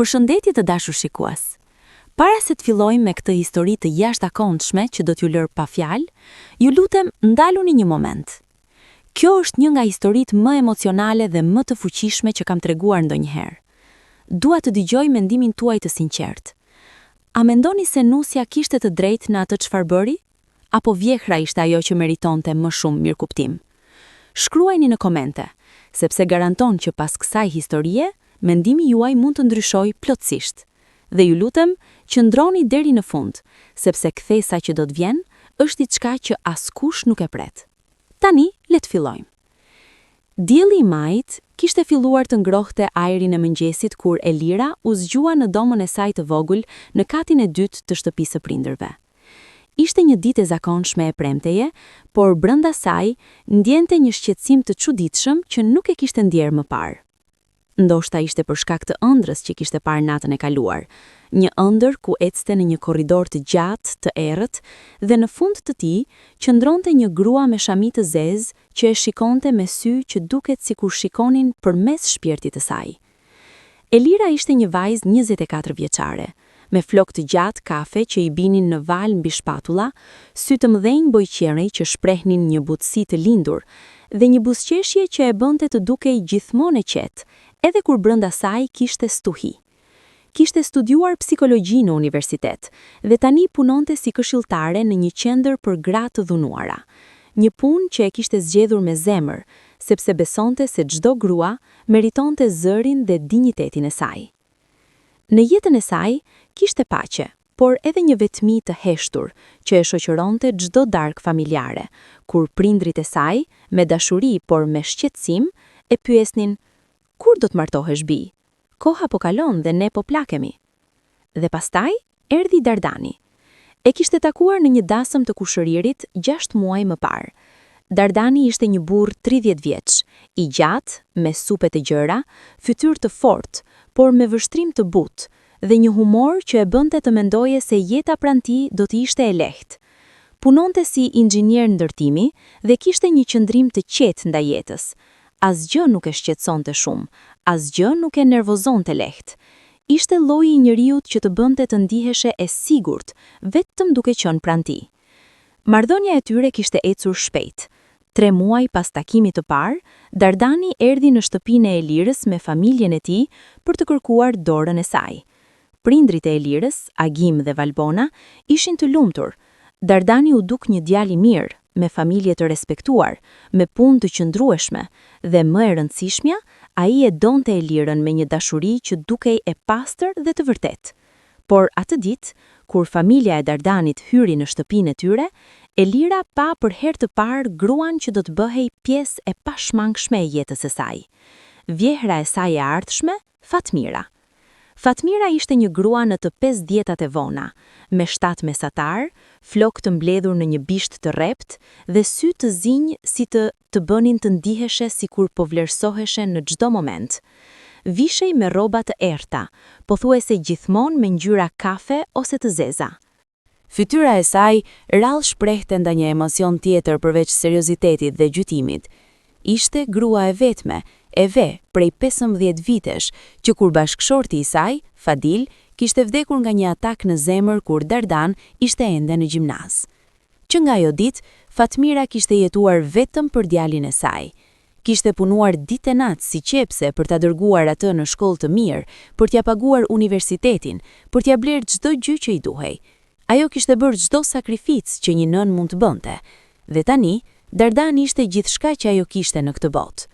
Përshëndetje të dashur shikues. Para se të fillojmë me këtë histori të jashtëzakonshme që do t'ju lër pa fjalë, ju lutem ndaluni një moment. Kjo është një nga historitë më emocionale dhe më të fuqishme që kam treguar ndonjëherë. Dua të dëgjoj mendimin tuaj të sinqert. A mendoni se Nusja kishte të drejtë në atë çfarë bëri? Apo vjehra ishte ajo që meritonte më shumë mirëkuptim? Shkruajini në komente, sepse garanton që pas kësaj historie, mendimi juaj mund të ndryshojë plotësisht. Dhe ju lutem, qëndroni deri në fund, sepse kthesa që do të vjen është diçka që askush nuk e pret. Tani, le të fillojmë. Dielli i majit kishte filluar të ngrohte ajrin e mëngjesit kur Elira u zgjua në domën e saj të vogël në katin e dytë të shtëpisë së prindërve. Ishte një ditë e zakonshme e premteje, por brenda saj ndjente një shqetësim të çuditshëm që nuk e kishte ndjerë më parë. Ndoshta ishte për shkak të ëndrrës që kishte parë natën e kaluar, një ëndër ku ecste në një korridor të gjatë, të errët, dhe në fund të tij qëndronte një grua me shami të zezë që e shikonte me sy që duket sikur shikonin përmes shpirtit të saj. Elira ishte një vajzë 24 vjeçare, me flokë të gjatë kafe që i binin në val mbi shpatulla, sy të mëdhenj bojqeri që shprehnin një butësi të lindur, dhe një buzëqeshje që e bënte të dukej gjithmonë e qetë, edhe kur brenda saj kishte stuhi. Kishte studiuar psikologji në universitet dhe tani punonte si këshilltare në një qendër për gra të dhunuara. Një punë që e kishte zgjedhur me zemër, sepse besonte se çdo grua meritonte zërin dhe dinjitetin e saj. Në jetën e saj kishte paqe, por edhe një vetmi të heshtur që e shoqëronte çdo darkë familjare, kur prindrit e saj, me dashuri por me shqetësim, e pyesnin: "Kur do të martohesh bi? Koha po kalon dhe ne po plakemi." Dhe pastaj erdhi Dardani. E kishte takuar në një dasëm të kushëririt 6 muaj më parë. Dardani ishte një burr 30 vjeç, i gjatë, me supe të gjëra, fytyrë të fortë, por me vështrim të butë, dhe një humor që e bënte të mendoje se jeta pranë tij do të ishte e lehtë. Punonte si inxhinier ndërtimi dhe kishte një qëndrim të qetë ndaj jetës. Asgjë nuk e shqetësonte shumë, asgjë nuk e nervozonte lehtë. Ishte lloji i njeriut që të bënte të ndiheshe e sigurt, vetëm duke qenë pranë tij. Marrëdhënia e tyre kishte ecur shpejt. 3 muaj pas takimit të parë, Dardani erdhi në shtëpinë e Elirës me familjen e tij për të kërkuar dorën e saj. Prindrit e Elirës, Agim dhe Valbona, ishin të lumtur. Dardani u duk një djalë i mirë, me familje të respektuar, me punë të qëndrueshme, dhe më e rëndësishmja, ai e donte Elirën me një dashuri që dukej e pastër dhe të vërtetë. Por atë ditë, kur familja e Dardanit hyri në shtëpinë e tyre, Elira pa për herë të parë gruan që do të bëhej pjesë e pashmangshme e jetës së saj. Vjehra e saj e ardhshme, Fatmira. Fatmira ishte një grua në të 50-tat e vona, me shtat mesatar, flokë të mbledhur në një bisht të rrept dhe sy të zinj si të bënin të ndiheshe sikur po vlerësoheshe në çdo moment. Vishej me rroba të errta, pothuajse gjithmonë me ngjyra kafe ose të zeza. Fytyra e saj rrallë shprehte ndonjë emocion tjetër përveç seriozitetit dhe gjytimit. Ishte grua e vetme, prej 15 vitesh, që kur bashkëshorti i saj, Fadil, kishte vdekur nga një atak në zemër kur Dardan ishte ende në gjimnaz. Që nga ajo ditë, Fatmira kishte jetuar vetëm për djalin e saj. Kishte punuar ditë e natë si qepse për ta dërguar atë në shkollë të mirë, për t'ia paguar universitetin, për t'ia blerë çdo gjë që i duhej. Ajo kishte bërë çdo sakrificë që një nën mund të bënte. Dhe tani, Dardan ishte gjithçka që ajo kishte në këtë botë.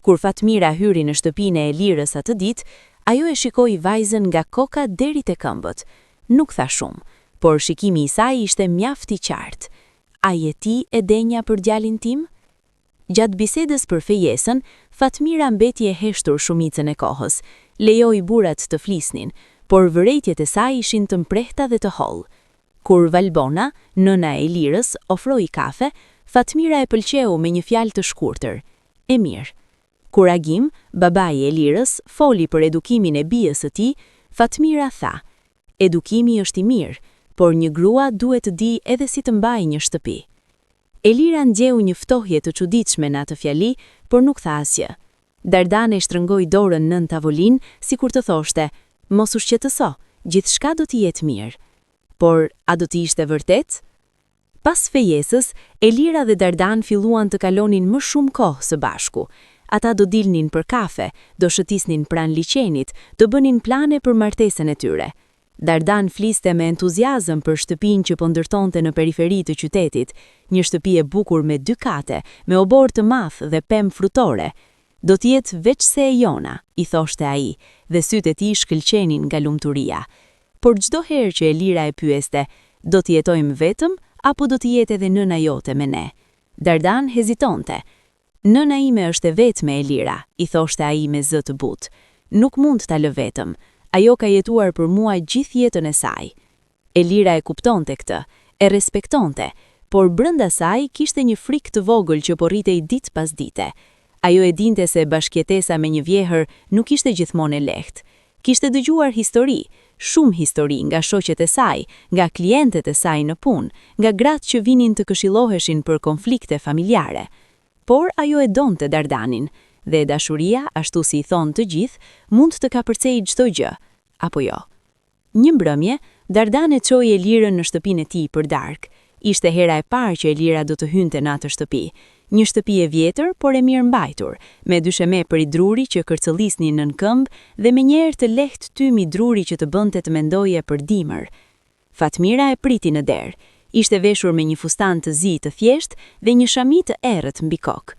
Kur Fatmira hyri në shtëpinë e Elirës atë ditë, ajo e shikoi vajzën nga koka deri te këmbët. Nuk tha shumë, por shikimi i saj ishte mjaft i qartë. "A je ti e denja për djalin tim?" Gjatë bisedës për fejesën, Fatmira mbeti e heshtur shumicën e kohës, lejoi burrat të flisnin, por vërejtjet e saj ishin të mprehta dhe të hollë. Kur Valbona, nëna e Elirës, ofroi kafe, Fatmira e pëlqeu me një fjalë të shkurtër: "E mirë." Kur Agim, babai i Elirës, foli për edukimin e bijës së tij, Fatmira tha: "Edukimi është i mirë, por një grua duhet të di edhe si të mbajë një shtëpi." Elira ngjeu një ftohje të çuditshme në atë fjali, por nuk tha asgjë. Dardane shtrëngoi dorën nën tavolinë, sikur të thoshte: Mos u shqetëso, gjithçka do t'i jetë mirë. Por, a do t'i ishte vërtet? Pas fejesës, Elira dhe Dardan filluan të kalonin më shumë kohë së bashku. Ata do dilnin për kafe, do shëtisnin pranë liçenit, do bënin plane për martesën e tyre. Dardan fliste me entuziazëm për shtëpinë që po ndërtonte në periferi të qytetit, një shtëpi e bukur me 2 kate, me obor të madh dhe pemë frutore. Do t'jetë veç se e jona, i thoshte ai, dhe sytë e tij shkëlqenin nga lumturia. Por çdo herë që Elira e pyeste, do të jetojmë vetëm apo do të jetë edhe nëna jote me ne? Dardan hezitonte. Nëna ime është e vetme, Elira, i thoshte ai me zë të butë. Nuk mund ta lë vetëm. Ajo ka jetuar për mua gjithë jetën e saj. Elira e kuptonte këtë, e respektonte, por brenda saj kishte një frikë të vogël që po rritej ditë pas dite. Ajo e dinte se bashkëjetesa me një vjehër nuk ishte gjithmonë e lehtë. Kishte dëgjuar histori, shumë histori nga shoqet e saj, nga klientët e saj në punë, nga gratë që vinin të këshilloheshin për konflikte familjare. Por ajo e donte Dardanin, dhe dashuria, ashtu si i thonë të gjithë, mund të kapërcej çdo gjë, apo jo. Një mbrëmje, Dardan e çoi Elirën në shtëpinë e tij për darkë. Ishte hera e parë që Elira do të hynte në atë shtëpi. Një shtëpi e vjetër, por e mirë mbajtur, me dysheme për i druri që kërcëllisnin nën këmbë dhe me njerë të lehtë tymi druri që të bënte të mendoje për dimër. Fatmira e priti në derë. Ishte veshur me një fustan të zi të thjesht dhe një shami të errët mbi kokë.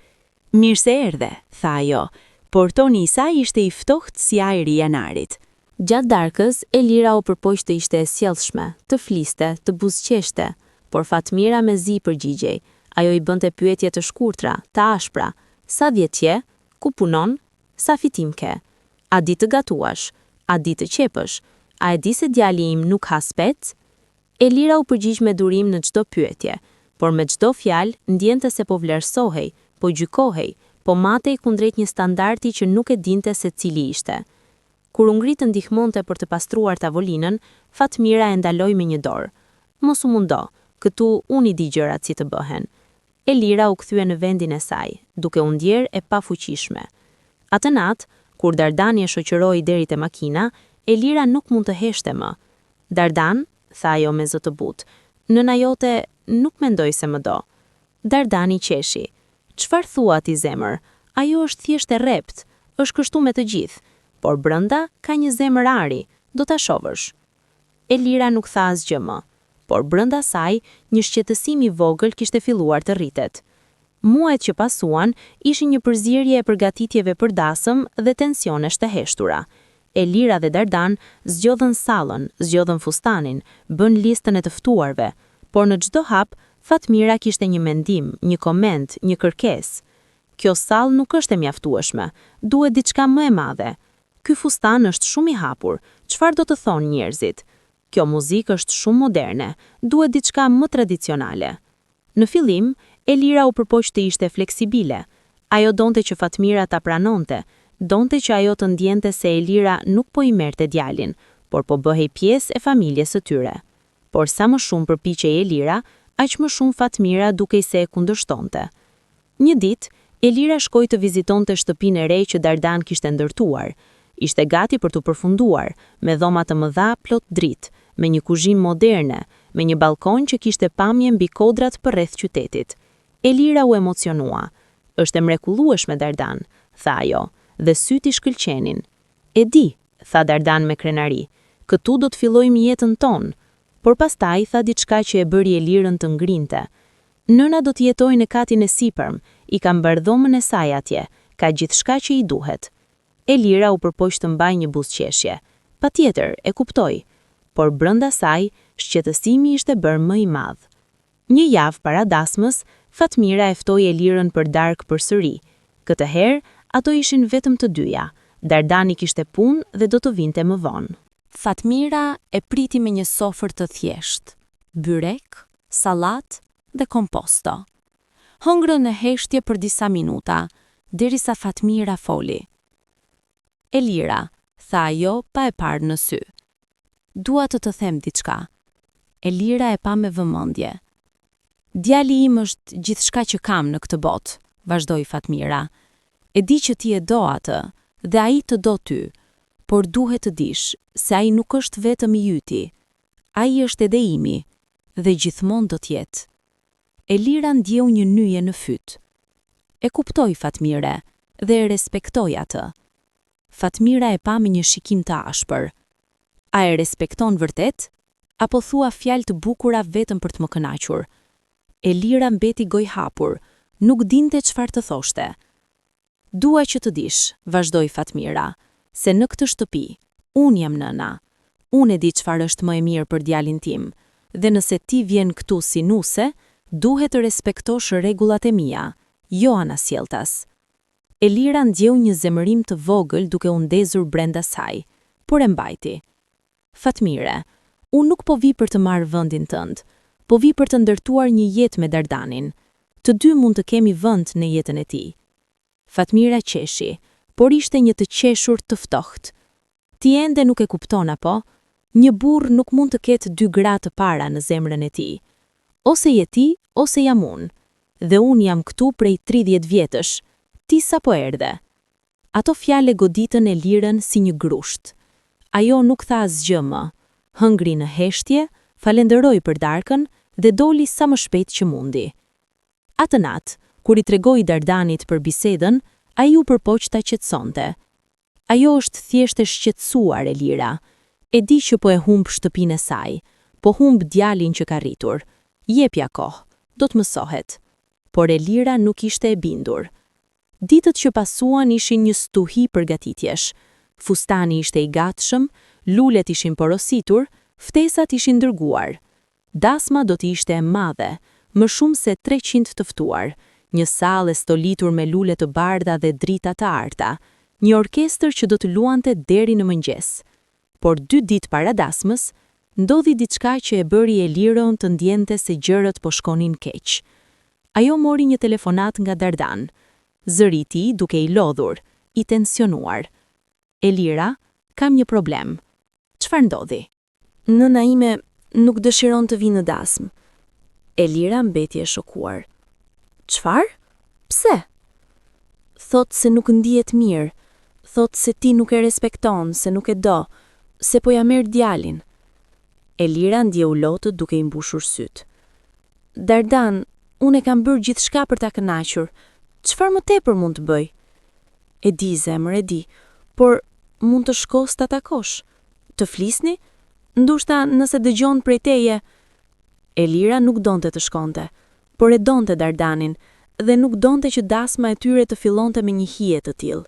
Mirë se erdhe, tha ajo, por toni i saj ishte i ftohtë si ajri i janarit. Gjatë darkës, Elira u përpoq të ishte e sjellshme, të fliste, të buzëqeshte, por Fatmira me zi përgjigjej. Ajo i bënte pyetje të shkurtra, të ashpra. Sa vjeç je? Ku punon? Sa fitim ke? A di të gatuash? A di të qepësh? A e di se djali im nuk ha spec? Elira u përgjigj me durim në çdo pyetje, por me çdo fjalë ndjente se po vlerësohej, po gjykohej, po matej kundrejt një standardi që nuk e dinte se cili ishte. Kur u ngrit të ndihmonte për të pastruar tavolinën, Fatmira e ndaloi me një dorë. Mos u mundo, këtu unë i di gjërat si të bëhen. Elira u kthye në vendin e saj, duke u ndjerë e pafuqishme. Atë natë, kur Dardani e shoqëroi deri te makina, Elira nuk mund të heshte më. Dardan, tha ajo me zë të butë, nëna jote nuk mendoj se më do. Dardani qeshi. Çfarë thua ti zemër? Ajo është thjesht e rrept, është kështu me të gjithë, por brenda ka një zemër ari, do ta shohësh. Elira nuk tha asgjë më, por brenda saj një shqetësim i vogël kishte filluar të rritet. Muajt që pasuan ishin një përzierje e përgatitjeve për dasëm dhe tensionesh të heshtura. Elira dhe Dardan zgjodhen sallën, zgjodhen fustanin, bën listën e të ftuarve, por në çdo hap Fatmira kishte një mendim, një koment, një kërkesë. Kjo sallë nuk është e mjaftueshme, duhet diçka më e madhe. Ky fustan është shumë i hapur, çfarë do të thonë njerëzit? Kjo muzikë është shumë moderne, duhet diçka më tradicionale. Në fillim, Elira u përpoq të ishte fleksibile. Ajo donte që Fatmira ta pranonte, donte që ajo të ndjente se Elira nuk po i merrte djalin, por po bëhej pjesë e familjes së tyre. Por sa më shumë përpiqej Elira, aq më shumë Fatmira dukej se e kundërshtonte. Një ditë, Elira shkoi të vizitonte shtëpinë e re që Dardan kishte ndërtuar. Ishte gati për të përfunduar, me dhoma të mëdha plot dritë, me një kuzhinë moderne, me një balkon që kishte pamje mbi kodrat përreth qytetit. Elira u emocionua. Është e mrekullueshme Dardan, tha ajo, dhe syti shkëlqenin. E di, tha Dardan me krenari, këtu do të fillojmë jetën tonë. Por pastaj tha diçka që e bëri Elirën të ngrinte. Nëna do të jetojë në katin e sipërm, i ka mbardhomën e saj atje, ka gjithçka që i duhet. Elira u përpoq të mbaj një buzëqeshje. Patjetër, e kuptoi, por brenda saj shqetësimi ishte bërë më i madh. Një javë para dasmës, Fatmira e ftoi Elirën për darkë përsëri. Këtë herë, ato ishin vetëm të dyja. Dardani kishte punë dhe do të vinte më vonë. Fatmira e priti me një sofër të thjeshtë, byrek, sallat dhe komposto. Hëngrën në heshtje për disa minuta, derisa Fatmira foli. Elira, tha ajo pa e parë në sy. Dua të them diçka. Elira e pa me vëmendje. Djali im është gjithçka që kam në këtë botë, vazhdoi Fatmira. E di që ti e do atë, dhe ai të do ty. por duhet të dish se ai nuk është vetëm i yti. Ai është edhe imi dhe gjithmonë do të jetë. Elira ndjeu një nyje në fyt. E kuptoi Fatmire dhe e respektoi atë. Fatmira e pa me një shikim të ashpër. A e respekton vërtet? Apo thua fjalë të bukura vetëm për të më kënaqur? Elira mbeti gojë hapur, nuk dinte çfarë të thoshte. Dua që të dish, vazhdoi Fatmira, se në këtë shtëpi, unë jam nëna. Unë e di çfarë është më e mirë për djalin tim, dhe nëse ti vjen këtu si nuse, duhet të respektosh rregullat e mia, jo anasjelltas. Elira ndjeu një zemërim të vogël duke u ndezur brenda saj, por e mbajti. Fatmire, unë nuk po vi për të marrë vendin tënd, po vi për të ndërtuar një jetë me Dardanin. Të dy mund të kemi vend në jetën e tij. Fatmira qeshi, por ishte një të qeshur të ftohtë. Ti ende nuk e kupton apo? Një burr nuk mund të ketë dy gra të para në zemrën e tij. Ose je ti, ose jam unë. Dhe unë jam këtu prej 30 vjetësh. Ti sapo erdhe. Ato fjale goditën Elirën si një grusht. Ajo nuk tha asgjë më. Hëngri në heshtje, falenderoi për darkën dhe doli sa më shpejt që mundi. Atë natë, kur i tregoi Dardanit për bisedën, ai u përpoq ta qetësonte. Ajo është thjesht e shqetësuar, Elira. E di që po e humb shtëpinë e saj, po humb djalin që ka rritur. Jepja kohë, do të mësohet. Por Elira nuk ishte e bindur. Ditët që pasuan ishin një stuhi përgatitjesh. Fustani ishte i gatshëm, lulet ishin porositur, ftesat ishin dërguar. Dasma do të ishte e madhe, më shumë se 300 të ftuar, një sallë e stolitur me lule të bardha dhe drita të arta, një orkestër që do të luante deri në mëngjes. Por 2 ditë para dasmës, ndodhi diçka që e bëri Elirën të ndjente se gjërat po shkonin keq. Ajo mori një telefonat nga Dardan. Zëri i tij duke i lodhur, i tensionuar. Elira, kam një problem. Çfarë ndodhi? Nëna ime nuk dëshiron të vinë në dasmë. Elira mbeti e shokuar. Çfarë? Pse? Thot se nuk ndihet mirë. Thot se ti nuk e respekton, se nuk e do, se po ja merr djalin. Elira ndjeu lotët duke i mbushur syt. Dardan, unë e kam bërë gjithçka për ta kënaqur. Çfarë më tepër mund të bëj? E di, zemër, e di, por mund të shkos ta takosh. Të flisni? Ndoshta nëse dëgjon prej teje. Elira nuk donte të shkonte, por e donte Dardanin dhe nuk donte që dasma e tyre të fillonte me një hije të tillë.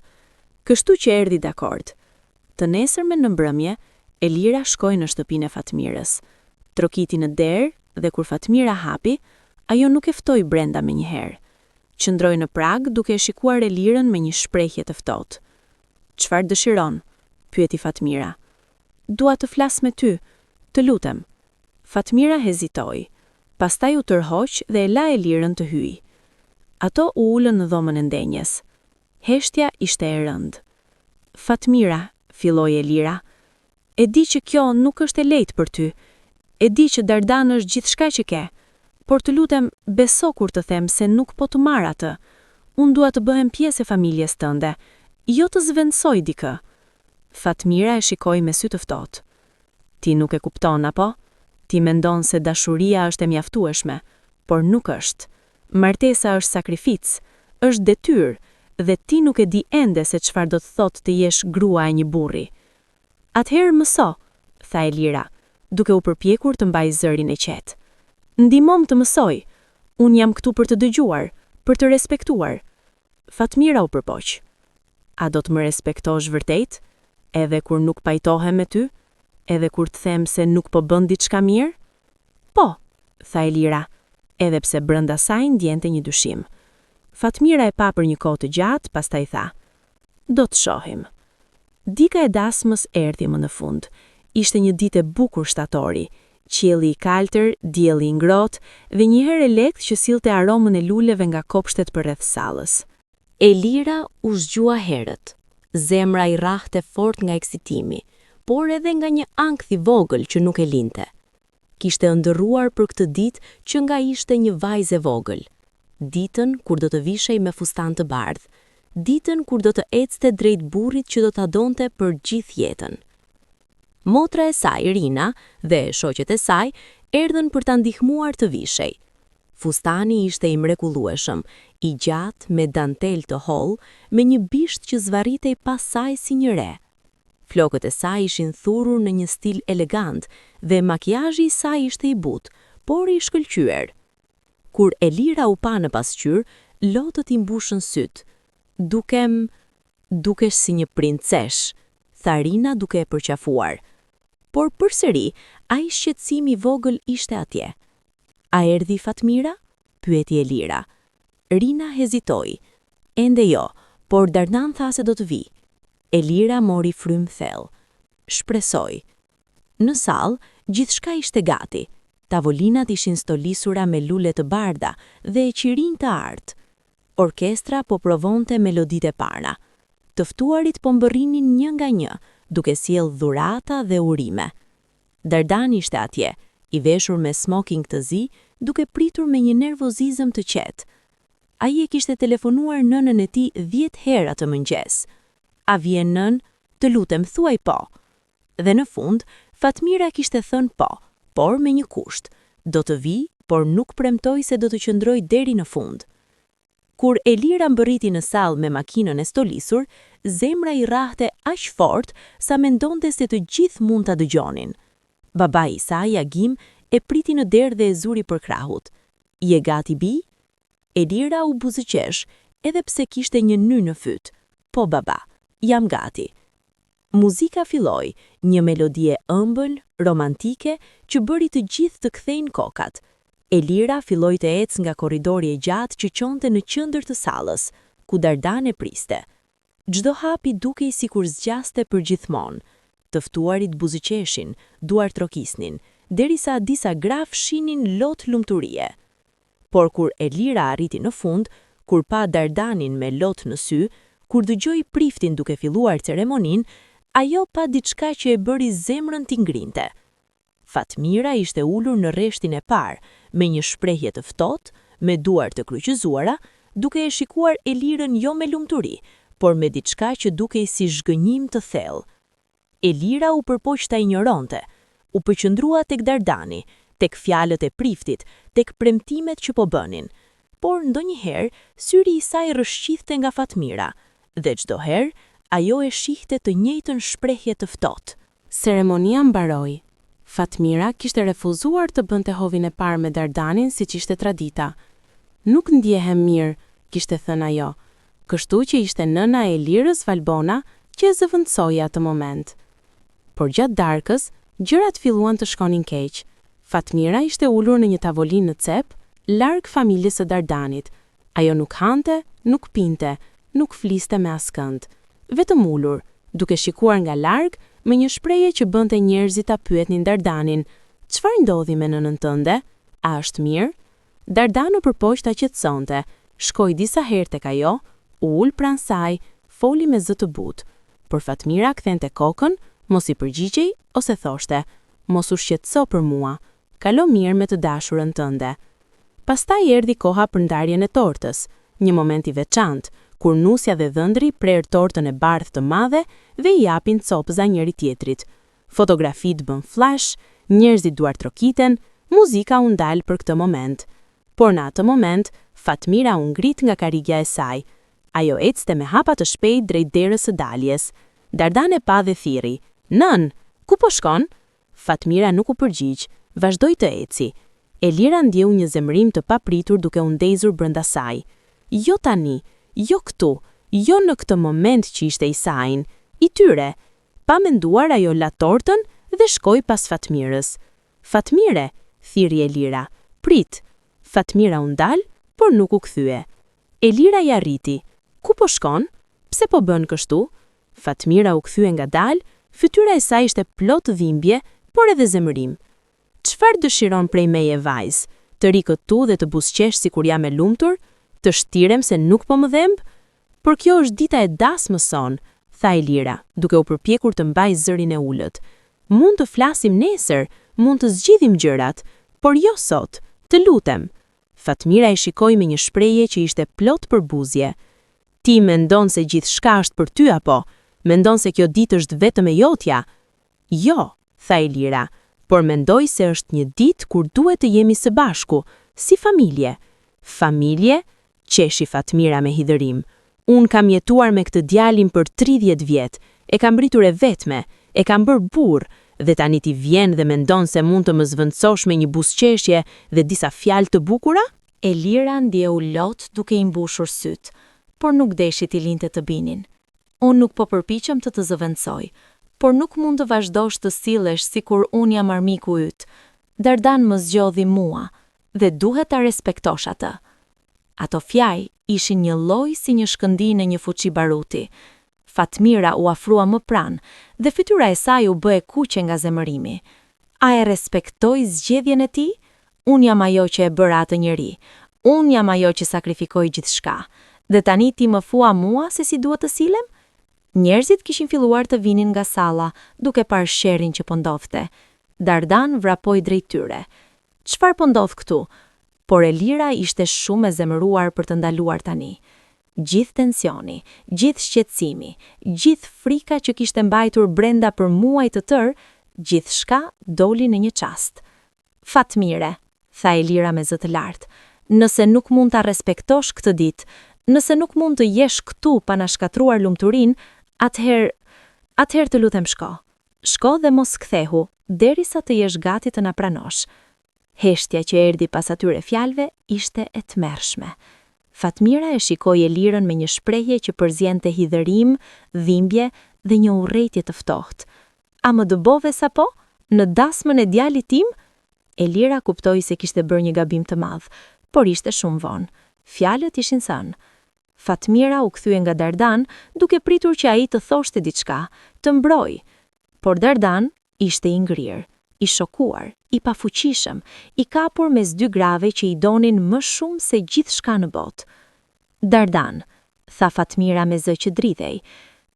Kështu që erdhi dakord. Të nesërmen në mbrëmje, Elira shkoi në shtëpinë e Fatmirës. Trokiti në derë dhe kur Fatmira hapi, ajo nuk e ftoi brenda menjëherë. Qëndroi në prag duke e shikuar Elirën me një shprehje të ftohtë. Çfarë dëshiron? Pyeti Fatmira. Dua të flas me ty, të lutem. Fatmira hezitoi, pastaj u tërhoq dhe e la Elirën të hyjë. Ato u ulën në dhomën e ndenjes. Heshtja ishte e rëndë. Fatmira, filloi Elira, e di që kjo nuk është e lehtë për ty. E di që Dardan është gjithçka që ke, por të lutem beso kur të them se nuk po të marr atë. Unë dua të bëhem pjesë e familjes tënde, jo të zvendsoj dikë. Fatmira e shikoi me sy të ftohtë. Ti nuk e kupton apo? Ti mendon se dashuria është e mjaftueshme, por nuk është. Martesa është sakrificë, është detyrë, dhe ti nuk e di ende se çfarë do të thotë të jesh grua e një burri. Atëherë mëso, tha Elira, duke u përpjekur të mbajë zërin e qetë. Ndihmom të mësoj. Unë jam këtu për të dëgjuar, për të respektuar. Fatmira u përpoq. A do të më respektosh vërtet? Edhe kur nuk pajtohem me ty? Edhe kur të them se nuk po bën diçka mirë? Po, tha Elira, edhe pse brenda saj ndjente një dyshim. Fatmira e pa për një kohë të gjatë, pastaj tha: Do të shohim. Dika e dasmës erdhi më në fund. Ishte një ditë e bukur shtatori, qielli i kaltër, dielli i ngrohtë dhe një herë e lehtë që sillte aromën e luleve nga kopshtet përreth sallës. Elira u zgjua herët. Zemra i rrahte fort nga eksitimi, por edhe nga një ankth i vogël që nuk e linte. Kishte ëndërruar për këtë ditë që nga ishte një vajzë e vogël. Ditën kur do të vishej me fustan të bardhë, ditën kur do të ecte drejt burrit që do ta donte për gjithë jetën. Motra e saj, Rina, dhe shoqet e saj erdhën për ta ndihmuar të vishej. Fustani ishte i mrekullueshëm, i gjatë me dantel të hollë, me një bisht që zvarritej pas saj si një re. Flokët e saj ishin thurur në një stil elegant dhe makijazhi i saj ishte i butë, por i shkëlqyer. Kur Elira u pa në pasqyrë, lotët i mbushën syt. Dukesh si një princesh, tha Rina duke e përqafuar. Por përsëri, ai shqetësimi i vogël ishte atje. A erdhi Fatmira? Pyeti Elira. Rina hezitoi. Ende jo, por Dardan tha se do të vi. Elira mori frymë thellë. Shpresoi. Në sallë, gjithçka ishte gati. Tavolinat ishin stolisura me lule të bardha dhe e qirinj të artë. Orkestra po provonte meloditë e para. Të ftuarit po mbërrinin një nga një, duke sjellë dhurata dhe urime. Dardan ishte atje, i veshur me smoking të zi, duke pritur me një nervozizëm të qetë. Ai e kishte telefonuar nënën e tij 10 herë atë mëngjes. A vjen nën? Të lutem, thuaj po. Dhe në fund, Fatmira kishte thënë po, por me një kusht. Do të vi, por nuk premtoi se do të qëndroj deri në fund. Kur Elira mbërriti në sallë me makinën e stolisur, zemra i rrahte aq fort sa mendonte se të gjithë mund ta dëgjonin. Babai i saj, Agim, e priti në derë dhe e zuri për krahut. Je gati, bi? Elira u buzëqesh, edhe pse kishte një ny në fyt. Po baba, jam gati. Muzika filloi, një melodi e ëmbël, romantike, që bëri të gjithë të kthejnë kokat. Elira filloi të ecë nga korridori i gjatë që qonte në qendër të sallës, ku Dardan e priste. Çdo hapi dukej sikur zgjaste përgjithmonë. Të ftuarit buzëqeshin, duar trokisnin, derisa disa gra fshinin lot lumturie. Por kur Elira arriti në fund, kur pa Dardanin me lot në sy, kur dëgjoi priftin duke filluar ceremoninë, ajo pa diçka që e bëri zemrën t'i ngrinte. Fatmira ishte ulur në rreshtin e parë, me një shprehje të ftohtë, me duar të kryqëzuara, duke e shikuar Elirën jo me lumturi, por me diçka që dukej si zhgënjim të thellë. Elira u përpoq ta injoronte, u përqendrua tek Dardani, tek fjalët e priftit, tek premtimet që po bënin. Por ndonjëherë syri i saj rrëshqithte nga Fatmira, dhe çdo herë ajo e shihte të njëjtën shprehje të ftohtë. Ceremonia mbaroi. Fatmira kishte refuzuar të bënte hovin e parë me Dardanin siç ishte tradita. Nuk ndjehem mirë, kishte thënë ajo, kështu që ishte nëna e Elirës, Valbona, që e zëvendësoi atë moment. Por gjatë darkës, gjërat filluan të shkonin keq. Fatmira ishte ulur në një tavolinë në cep, larg familjes së Dardanit. Ajo nuk hante, nuk pinte, nuk fliste me askënd. Vetëm ulur, duke shikuar nga larg, me një shprehje që bënte njerëzit ta pyetnin Dardanin, çfarë ndodhi me nënën tënde? A është mirë? Dardani u përpoq ta qetësonte, shkoi disa herë tek ajo, u ul pranë saj, foli me zë të butë. Por Fatmira kthente kokën, mos i përgjigjej ose thoshte, mos u shqetëso për mua, kalo mirë me të dashurën tënde. Pastaj erdhi koha për ndarjen e tortës, një moment i veçantë, kur nusja dhe dhëndri prerë tortën e bardhë të madhe dhe i japin copëza njëri tjetrit. Fotografit bën flash, njerëzit duar trokiten, muzika u ndal për këtë moment. Por në atë moment, Fatmira u ngrit nga karrigja e saj. Ajo ecte me hapa të shpejt drejt derës së daljes. Dardan e pa dhe thirri, "Nën, ku po shkon?" Fatmira nuk u përgjigj, vazhdoi të eci. Elira ndjeu një zemrim të papritur duke u ndezur brenda saj. Jo tani, jo këtu, jo në këtë moment që ishte i sajin, i tyre. Pa menduar ajo la tortën dhe shkoi pas Fatmirës. "Fatmire," thiri Elira, "prit." Fatmira u ndal, por nuk u kthye. Elira i arriti. "Ku po shkon? Pse po bën kështu?" Fatmira u kthye ngadalë, fytyra e saj ishte plot dhimbje, por edhe zemërim. "Çfarë dëshiron prej meje, vajzë? Të ri këtu dhe të buzëqesh sikur jam e lumtur? Të shtirem se nuk po më dhemb? Por kjo është dita e dasmës son," tha Elira, duke u përpjekur të mbajë zërin e ulët. "Mund të flasim nesër, mund të zgjidhim gjërat, por jo sot, të lutem." Fatmira e shikoi me një shprehje që ishte plot përbuzje. Ti mendon se gjithçka është për ty apo? Mendon se kjo ditë është vetëm e jotja? Jo, tha Elira, por mendoj se është një ditë kur duhet të jemi së bashku, si familje. Familje? Qeshi Fatmira me hidhërim. Unë kam jetuar me këtë djalin për 30 vjet, e kam mbritur e vetme, e kam bërë burr, dhe tani ti vjen dhe mendon se mund të më zvendësosh me një buzëqeshje dhe disa fjalë të bukura? Elira ndjeu lot duke i mbushur syt, por nuk deshi t'i linte të binin. Unë nuk po përpiqem të zëvendësoj, por nuk mund të vazhdosh të sillesh sikur unë jam armiku yt. Dardan më zgjodhi mua dhe duhet ta respektosh atë. Ato fjalë ishin një lloj si një shkëndijë në një fuçi baruti. Fatmira u afrua më pranë dhe fytyra e saj u bë e kuqe nga zemërimi. A e respektoj zgjedhjen e tij? Unë jam ajo që e bëra atë njeri. Unë jam ajo që sakrifikoi gjithçka. Dhe tani ti më thua mua se si duhet të silem? Njerëzit kishin filluar të vinin nga salla, duke parë sherrin që po ndodhte. Dardan vrapoi drejt tyre. Çfarë po ndodh këtu? Por Elira ishte shumë e zemëruar për të ndaluar tani. Gjithë tensioni, gjithë shqetësimi, gjithë frika që kishte mbajtur brenda për muaj të tërë, gjithçka doli në një çast. Fatmire, tha Elira me zë të lartë, nëse nuk mund ta respektosh këtë ditë, nëse nuk mund të jesh këtu pa na shkatruar lumturinë, atëherë të lutem shko. Shko dhe mos kthehu, derisa të jesh gati të na pranosh. Heshtja që erdhi pas atyre fjalëve ishte e tmerrshme. Fatmira e shikoi Elirën me një shprehje që përziente hidhërim, dhimbje dhe një urrëtie të ftohtë. A më dëbove sapo? Në dasmën e djalit tim? Elira kuptoi se kishte bërë një gabim të madh, por ishte shumë vonë. Fjalët ishin thënë. Fatmira u kthye nga Dardan, duke pritur që ai të thoshte diçka, të mbrojë. Por Dardan ishte i ngrirë, i shokuar, i pafuqishëm, i kapur mes dy grave që i donin më shumë se gjithçka në botë. Dardan, tha Fatmira me zë që dridhej,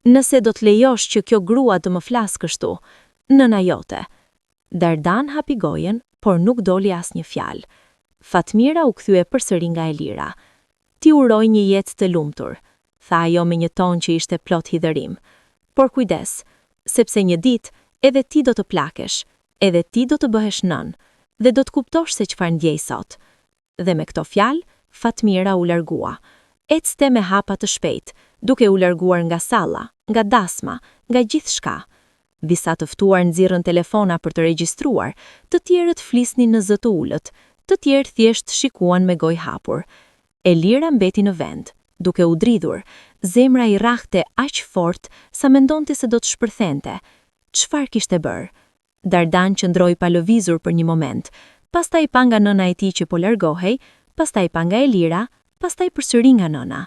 nëse do të lejosh që kjo grua të më flasë kështu, nëna jote. Dardan hapi gojen, por nuk doli asnjë fjalë. Fatmira u kthye përsëri nga Elira. Ti uroj një jetë të lumtur, tha ajo me një ton që ishte plot hidhërim. Por kujdes, sepse një ditë edhe ti do të plakesh, edhe ti do të bëhesh nën, dhe do të kuptosh se çfarë ndjej sot. Dhe me këto fjalë, Fatmira u largua. Ecste me hapa të shpejt, duke u larguar nga salla, nga dasma, nga gjithçka. Disa të ftuar nxirrën telefona për të regjistruar, të tjerët flisnin në zë të ulët, të tjerë thjesht shikuan me gojë hapur. Elira mbeti në vend, duke u dridhur, zemra i rrahte aq fort sa mendonte se do të shpërthente. Çfarë kishte bërë? Dardan qëndroi pa lëvizur për një moment, pastaj pa nga nëna e tij që po largohej, pastaj pa nga Elira, pastaj përsëri nga nëna,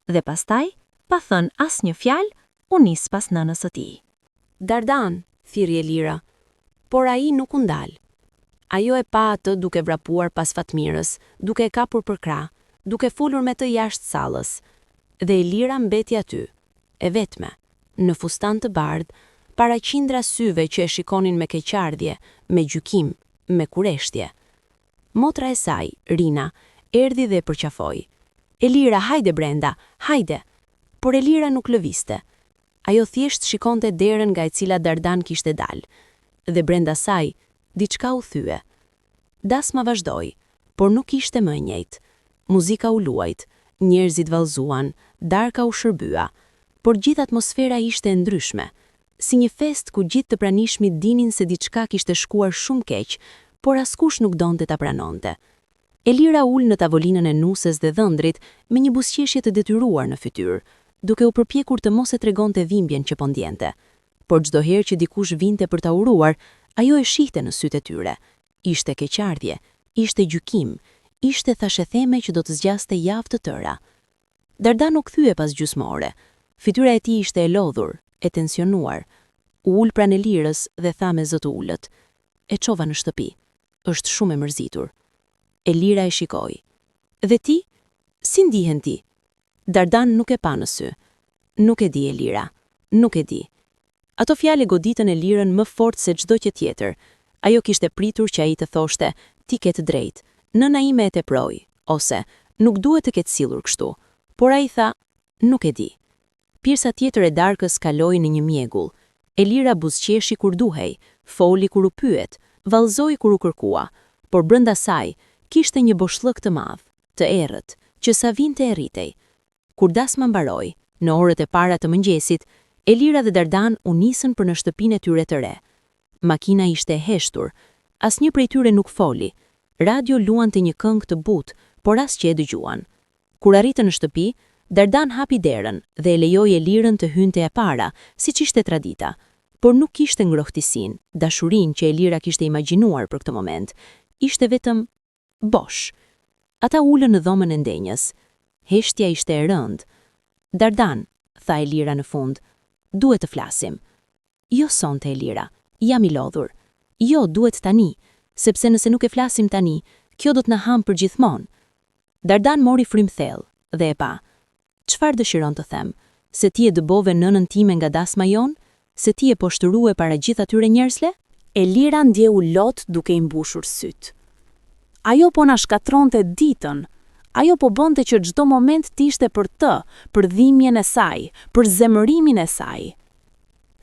dhe pastaj, pa thënë asnjë fjalë, u nis pas nënës së tij. Dardan, thirrri Elira, por ai nuk u ndal. Ajo e pa atë duke vrapuar pas Fatmirës, duke e kapur për krah, duke folur me të jashtë sallës. Dhe Elira mbeti aty, e vetme, në fustan të bardhë, para qindra syve që e shikonin me keqardhje, me gjykim, me kureshtje. Motra e saj, Rina, erdhi dhe e përqafoi. Elira, hajde brenda, hajde! Por Elira nuk lëviste. Ajo thjesht shikonte derën nga e cila Dardan kishte dalë. Dhe brenda saj, diçka u thye. Dasma vazhdoi, por nuk ishte më e njëjtë. Muzika u luajt, njerëzit vallëzuan, darka u shërbya, por gjithë atmosfera ishte e ndryshme. Si një fest ku gjithë të pranishmit dinin se diçka kishte shkuar shumë keq, por askush nuk donte ta pranonte. Elira ul në tavolinën e nusës dhe dhëndrit me një buzëqeshje të detyruar në fytyrë, duke u përpjekur të mos e tregonte dhimbjen që po ndjente. Por çdo herë që dikush vinte për ta uruar, ajo e shihte në sytë e tyre. Ishte keqardhje, ishte gjykim, ishte thashetheme që do të zgjaste javë të tëra. Dardan u kthye pas gjysmore. Fytyra e tij ishte e lodhur, e tensionuar. U ul pranë Elirës dhe tha me zë të ulët: "E çova në shtëpi. Është shumë e mërzitur." Elira e shikoi. "Dhe ti? Si ndihen ti?" Dardan nuk e pa në sy. "Nuk e di, Elira, nuk e di." Ato fjalë goditën Elirën më fort se çdo gjë tjetër. Ajo kishte pritur që ai të thoshte: "Ti ke të drejtë, nëna ime e teproi", ose "Nuk duhet të ketë sillur kështu." Por ai tha: Nuk e di. Pirsa tjetër e darkës kaloi në një mjegull. Elira buzëqeshi kur duhej, foli kur u pyet, vallëzoi kur u kërkua, por brenda saj kishte një boshllëk të madh, të errët, që sa vinte e rritej. Kur dasma mbaroi, në orët e para të mëngjesit, Elira dhe Dardan u nisën për në shtëpinë e tyre të re. Makina ishte e heshtur, asnjë prej tyre nuk foli. Radio luante një këngë të butë, por as që e dëgjuan. Kur arritën në shtëpi, Dardan hapi derën dhe e lejoi Elirën të hynte e para, siç ishte tradita, por nuk kishte ngrohtësinë, dashurinë që Elira kishte imagjinuar për këtë moment. Ishte vetëm bosh. Ata ulën në dhomën e ndenjës. Heshtja ishte e rëndë. Dardan, tha Elira në fund, duhet të flasim. Jo sonte, Elira, jam i lodhur. Jo, duhet tani, sepse nëse nuk e flasim tani, kjo do të na ham për gjithmonë. Dardan mori frym thellë dhe e pa. Çfarë dëshiron të them? Se ti e dëbove nënën time nga dasma jon? Se ti e poshtërue para gjithë atyre njerëzve? Elira ndjeu lot duke i mbushur syt. Ajo po na shkatronte ditën. Ajo po bënte që çdo moment t'ishte për të, për dhimbjen e saj, për zemërimin e saj.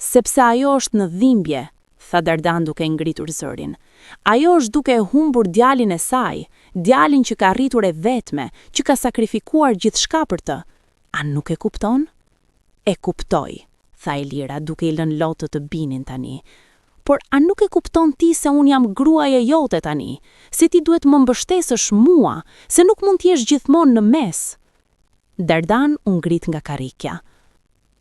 Sepse ajo është në dhimbje, tha Dardan duke ngritur zërin. Ajo është duke e humbur djalin e saj, djalin që ka rritur e vetme, që ka sakrifikuar gjithçka për të. A nuk e kupton? E kuptoj, tha Elira duke i lënë lotët të binin tani. Por a nuk e kupton ti se unë jam gruaja jote tani, se ti duhet më mbështesësh mua, se nuk mund t'jesh gjithmonë në mes? Dardan u ngrit nga karrikja.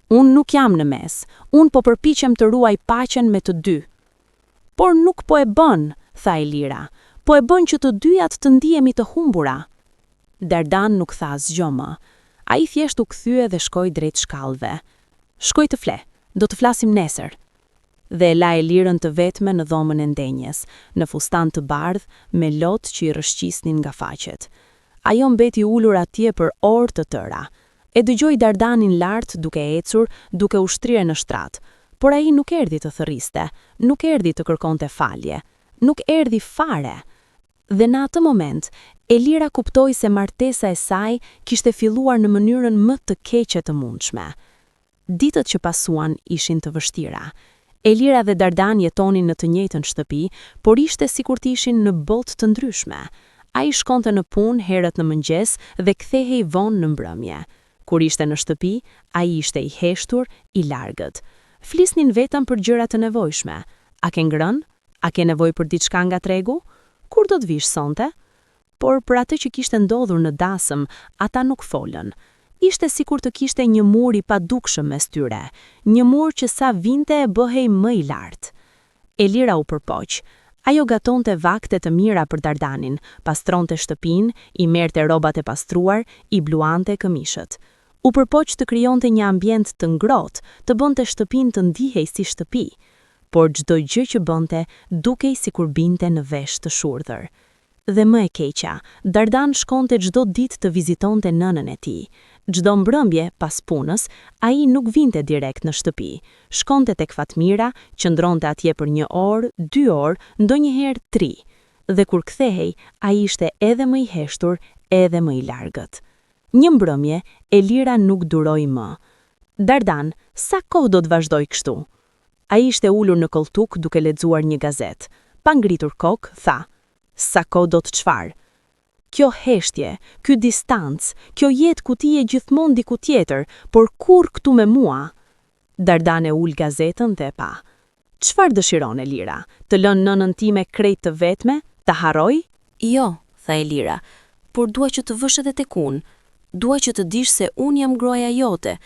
Unë nuk jam në mes, unë po përpiqem të ruaj paqen me të dy. Por nuk po e bën, tha Elira, po e bën që të dyjat të ndihemi të humbura. Dardan nuk tha asgjë më. Ai thjesht u kthye dhe shkoi drejt shkallëve. Shkoj të fle, do të flasim nesër. Dhe e la Elirën të vetme në dhomën e ndenjes, në fustan të bardh me lot që i rrëshqisnin nga faqet. Ajo mbeti ulur atje për orë të tëra. E dëgjoi Dardanin lart duke ecur, duke u shtryer në shtrat, por ai nuk erdhi të thërriste, nuk erdhi të kërkonte falje, nuk erdhi fare. Dhe në atë moment, Elira kuptoi se martesa e saj kishte filluar në mënyrën më të keqe të mundshme. Ditët që pasuan ishin të vështira. Elira dhe Dardan jetonin në të njëjtën shtëpi, por ishte sikur të ishin në botë të ndryshme. Ai shkonte në punë herët në mëngjes dhe kthehej vonë në mbrëmje. Kur ishte në shtëpi, ai ishte i heshtur, i largët. Flisnin vetëm për gjëra të nevojshme. A ke ngrënë? A ke nevojë për diçka nga tregu? Kur do të vish sonte? Por për atë që kishte ndodhur në dasëm, ata nuk folën. Ishte sikur të kishte një mur i padukshëm mes tyre, një mur që sa vinte e bëhej më i lartë. Elira u përpoq. Ajo gatonte vakte të mira për Dardanin, pastronte shtëpinë, i merrte rrobat e pastruar, i bluante këmishët. U përpoq të krijonte një ambient të ngrohtë, të bënte shtëpinë të ndihej si shtëpi, por çdo gjë që bënte dukej sikur binte në vesh të shurdhër. Dhe më e keqja, Dardan shkonte çdo ditë të vizitonte nënën e tij. Çdo mbrëmje pas punës, ai nuk vinte direkt në shtëpi. Shkonte tek Fatmira, qëndronte atje për 1 orë, 2 orë, ndonjëherë 3. Dhe kur kthehej, ai ishte edhe më i heshtur, edhe më i largët. Një mbrëmje, Elira nuk duroi më. Dardan, sa kohë do të vazhdoj kështu? Ai ishte ulur në koltuk duke lexuar një gazetë. Pa ngritur kokë, tha: sa kohë do të çfarë? Kjo heshtje, ky distancë, kjo jetë ku ti je gjithmonë diku tjetër, por kur këtu me mua? Dardan e ul gazetën dhe pa. Çfarë dëshiron Elira? Të lënë nënën time krejt të vetme? Ta harroj? Jo, tha Elira, por dua që të vësh edhe tek unë. Dua që të dish se unë jam gruaja jote,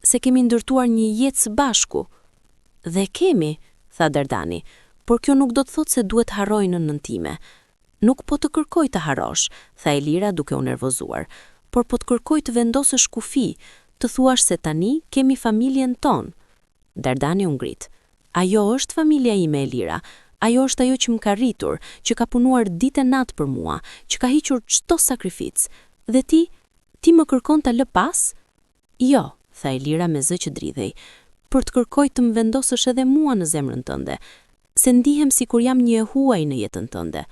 se kemi ndërtuar një jetë së bashku. Dhe kemi, tha Dardani, por kjo nuk do të thotë se duhet harroj nënën time. Nuk po të kërkoj të harrosh, tha Elira duke u nervozuar, por po të kërkoj të vendosësh kufi, të thuash se tani kemi familjen tonë. Dardani u ngrit. Ajo është familja ime, Elira. Ajo është ajo që më ka rritur, që ka punuar ditë e natë për mua, që ka hiqur çdo sakrificë. Dhe ti më kërkon ta lë pas? Jo, tha Elira me zë që dridhej, për të kërkoj të më vendosësh edhe mua në zemrën tënde, se ndihem sikur jam një e huaj në jetën tënde.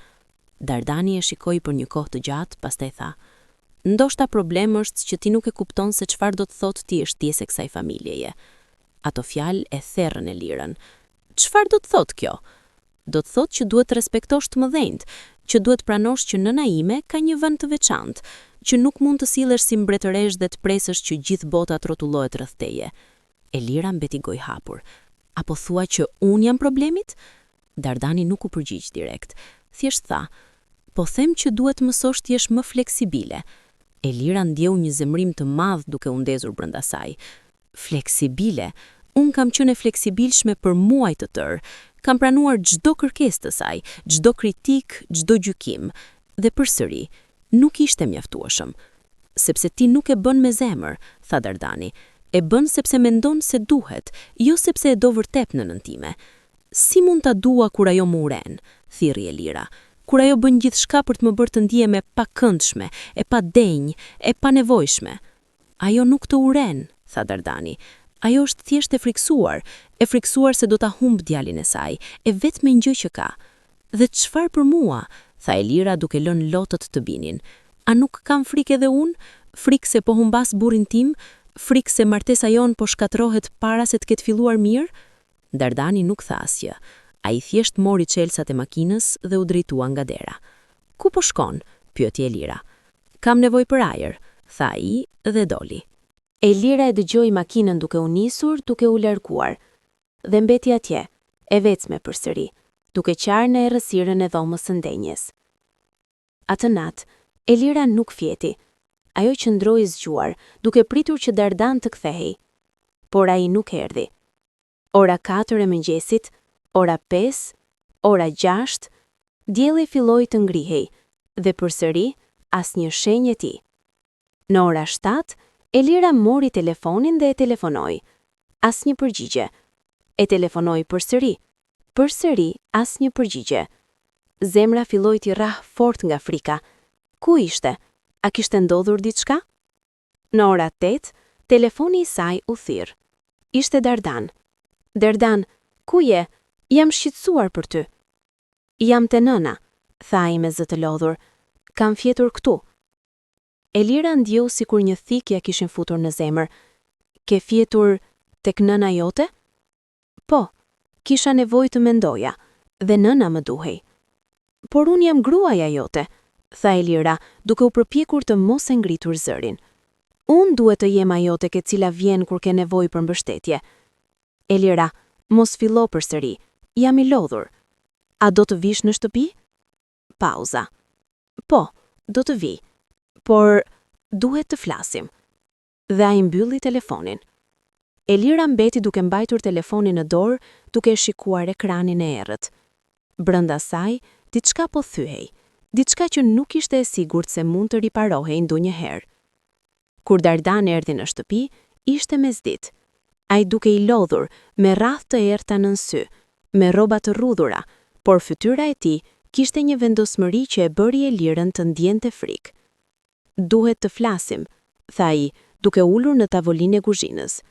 Dardani e shikoi për një kohë të gjatë, pastaj tha: Ndoshta problem është që ti nuk e kupton se çfarë do të thotë ti është pjesë e kësaj familjeje. Ato fjalë e therrën Elirën. Çfarë do të thotë kjo? Do të thotë që duhet të respektosh të mëdhenjt, që duhet pranosh që nëna ime ka një vend të veçantë, që nuk mund të sillesh si mbretëresh dhe të presësh që gjithë bota të rrotullohet rreth teje. Elira mbeti gojë hapur. Apo thua që unë jam problemit? Dardani nuk u përgjigj direkt. Thjesht tha, po them që duhet mësosh të jesh më fleksibile. Elira ndjeu një zemrim të madh duke u ndezur brenda saj. Fleksibile? Unë kam qenë e fleksibilshme për muaj të tërë. Kam pranuar çdo kërkesë të saj, çdo kritik, çdo gjykim. Dhe përsëri, nuk ishte mjaftueshëm. Sepse ti nuk e bën me zemër, tha Dardani. E bën sepse mendon se duhet, jo sepse e do vërtet nënën time. Si mund ta dua kur ajo më uren? Thirrri Elira. Kur ajo bën gjithçka për të më bërë të ndihem e pakëndshme, e padenj, e panevojshme. Ajo nuk të uren, tha Dardani. Ajo është thjesht e friksuar se do ta humb djalin e saj, e vetme gjë që ka. Dhe çfarë për mua? Tha Elira duke lënë lotët të binin. A nuk kam frikë edhe unë? Frikë se po humbas burrin tim? Frikë se martesa jon po shkatërrohet para se të ketë filluar mirë? Dardani nuk tha asgjë. Ai thjesht mori çelsat e makinës dhe u drejtua nga dera. Ku po shkon? Pyeti Elira. Kam nevojë për ajër, tha ai dhe doli. Elira e dëgjoi makinën duke u nisur, duke u larguar, dhe mbeti atje, e vecme përsëri, duke qarë në errësirën e dhomës së ndenjes. Atë natë, Elira nuk fjeti. Ajo qëndroi zgjuar, duke pritur që Dardan të kthehej. Por ai nuk erdhi. Ora 4 e mëngjesit, ora 5, ora 6, dielli filloi të ngrihej dhe përsëri asnjë shenjë e tij. Në ora 7, Elira mori telefonin dhe e telefonoi. Asnjë përgjigje. E telefonoi përsëri asnjë përgjigje. Zemra filloi t'i rrah fort nga frika. Ku ishte? A kishte ndodhur diçka? Në ora 8, telefoni i saj u thirr. Ishte Dardan. Dardan, ku je? Jam shqetësuar për ty. Jam te nëna, tha ai me zë të lodhur. Kam fjetur këtu. Elira ndjeu sikur një thikë ja kishin futur në zemër. Ke fjetur tek nëna jote? Po, kisha nevojë të mendoja, dhe nëna më duhej. Por unë jam gruaja jote, tha Elira, duke u përpjekur të mos e ngritur zërin. Unë duhet të jem ajo tek e cila vjen kur ke nevojë për mbështetje. Elira, mos fillo përsëri. Jam i lodhur. A do të vish në shtëpi? Pauza. Po, do të vi. Por duhet të flasim. Dhe ai mbylli telefonin. Elira mbeti duke mbajtur telefonin në dorë, duke shikuar ekranin e errët. Brenda saj, diçka po thyhej, diçka që nuk ishte e sigurt se mund të riparohej ndonjëherë. Kur Dardan erdhi në shtëpi, ishte mesditë. Ai duke i lodhur, me radhë të errta nën sy, me rroba të rrudhura, por fytyra e tij kishte një vendosmëri që e bëri Elirën të ndjente frikë. Duhet të flasim, tha ai, duke ulur në tavolinë e kuzhinës.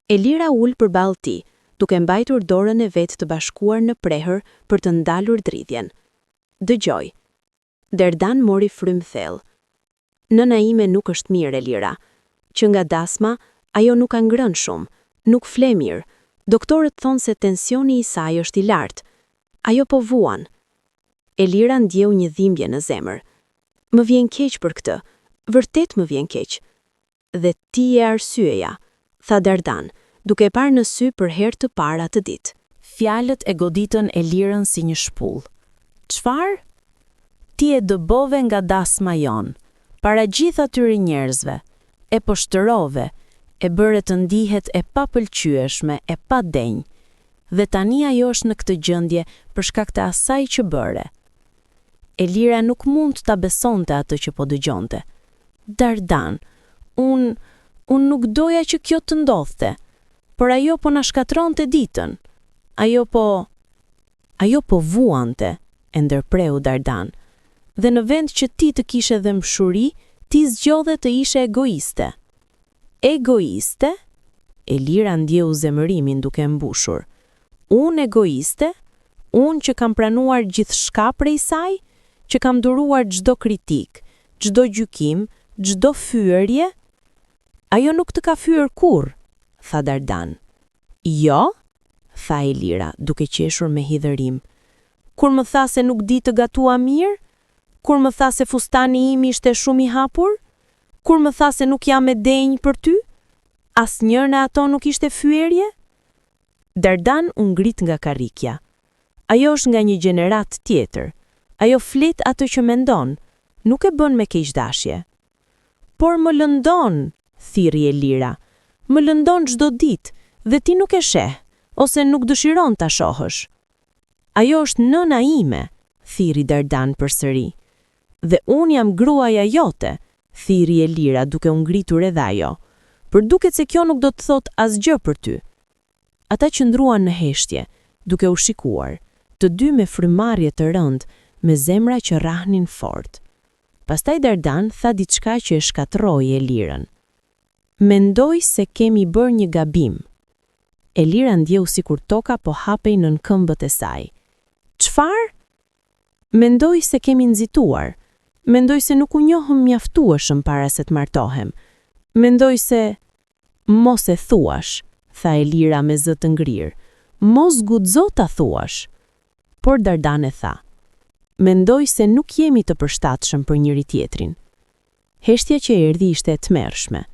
Elira ul përballë tij, duke mbajtur dorën e vet të bashkuar në prehër për të ndalur dridhjen. Dëgjoj. Dardan mori frymë thellë. Nëna ime nuk është mirë, Elira. Që nga dasma, ajo nuk ka ngrënë shumë, nuk fle mirë. Doktorët thonë se tensioni i saj është i lartë. Ajo po vuan. Elira ndjeu një dhimbje në zemër. Më vjen keq për këtë. Vërtet më vjen keq. Dhe ti je arsyeja, tha Dardan, duke parë në sy për herë të parë atë ditë. Fjalët e goditën Elirën si një shpull. Çfarë? Ti e dëbove nga dasma jon, para gjithë atyre njerëzve, e poshtërove, e bëre të ndihet e papëlqyeshme, e pa denj. Dhe tani ajo është në këtë gjendje për shkak të asaj që bëre. Elira nuk mund ta besonte atë që po dëgjonte. Dardan, unë nuk doja që kjo të ndodhte, por ajo po na shkatronte ditën. Ajo po vuante, e ndërpreu Dardan. Dhe në vend që ti të kishe dhe mshuri, ti zgjodhe të ishe egoiste. Egoiste? Elira ndjeu zemërimin duke mbushur. Unë egoiste? Unë që kam pranuar gjithçka prej saj? Që kam duruar çdo kritik, çdo gjykim, çdo fyerje? Ajo nuk të ka fyer kurrë, tha Dardan. Jo, tha Elira, duke qeshur me hidhërim. Kur më tha se nuk di të gatua mirë? Kur më tha se fustani im ishte shumë i hapur? Kur më tha se nuk jam e denjë për ty? Asnjëra e ato nuk ishte fyerje? Dardan u ngrit nga karrikja. Ajo është nga një gjenerat tjetër. Ajo flet atë që mendon, nuk e bën me keqdashje. Por më lëndon, thiri Elira. Më lëndon çdo ditë dhe ti nuk e sheh, ose nuk dëshiron ta shohësh. Ajo është nëna ime, thiri Dardan përsëri. Dhe unë jam gruaja jote, thiri Elira duke u ngritur edhe ajo. Për duket se kjo nuk do të thot asgjë për ty. Ata qëndruan në heshtje, duke u shikuar, të dy me frymarrje të rëndë, me zemra që rrahnin fort. Pastaj Dardan tha diçka që e shkatroi Elirën. Mendoj se kemi bërë një gabim. Elira ndjeu sikur toka po hapej nën këmbët e saj. Çfarë? Mendoj se kemi nxituar. Mendoj se nuk u njohëm mjaftueshëm para se të martohem. Mendoj se... Mos e thuash, tha Elira me zë të ngrirë. Mos guxo ta thuash. Por Dardan e tha. Mendoj se nuk jemi të përshtatshëm për njëri tjetrin. Heshtja që erdhi ishte e tmerrshme.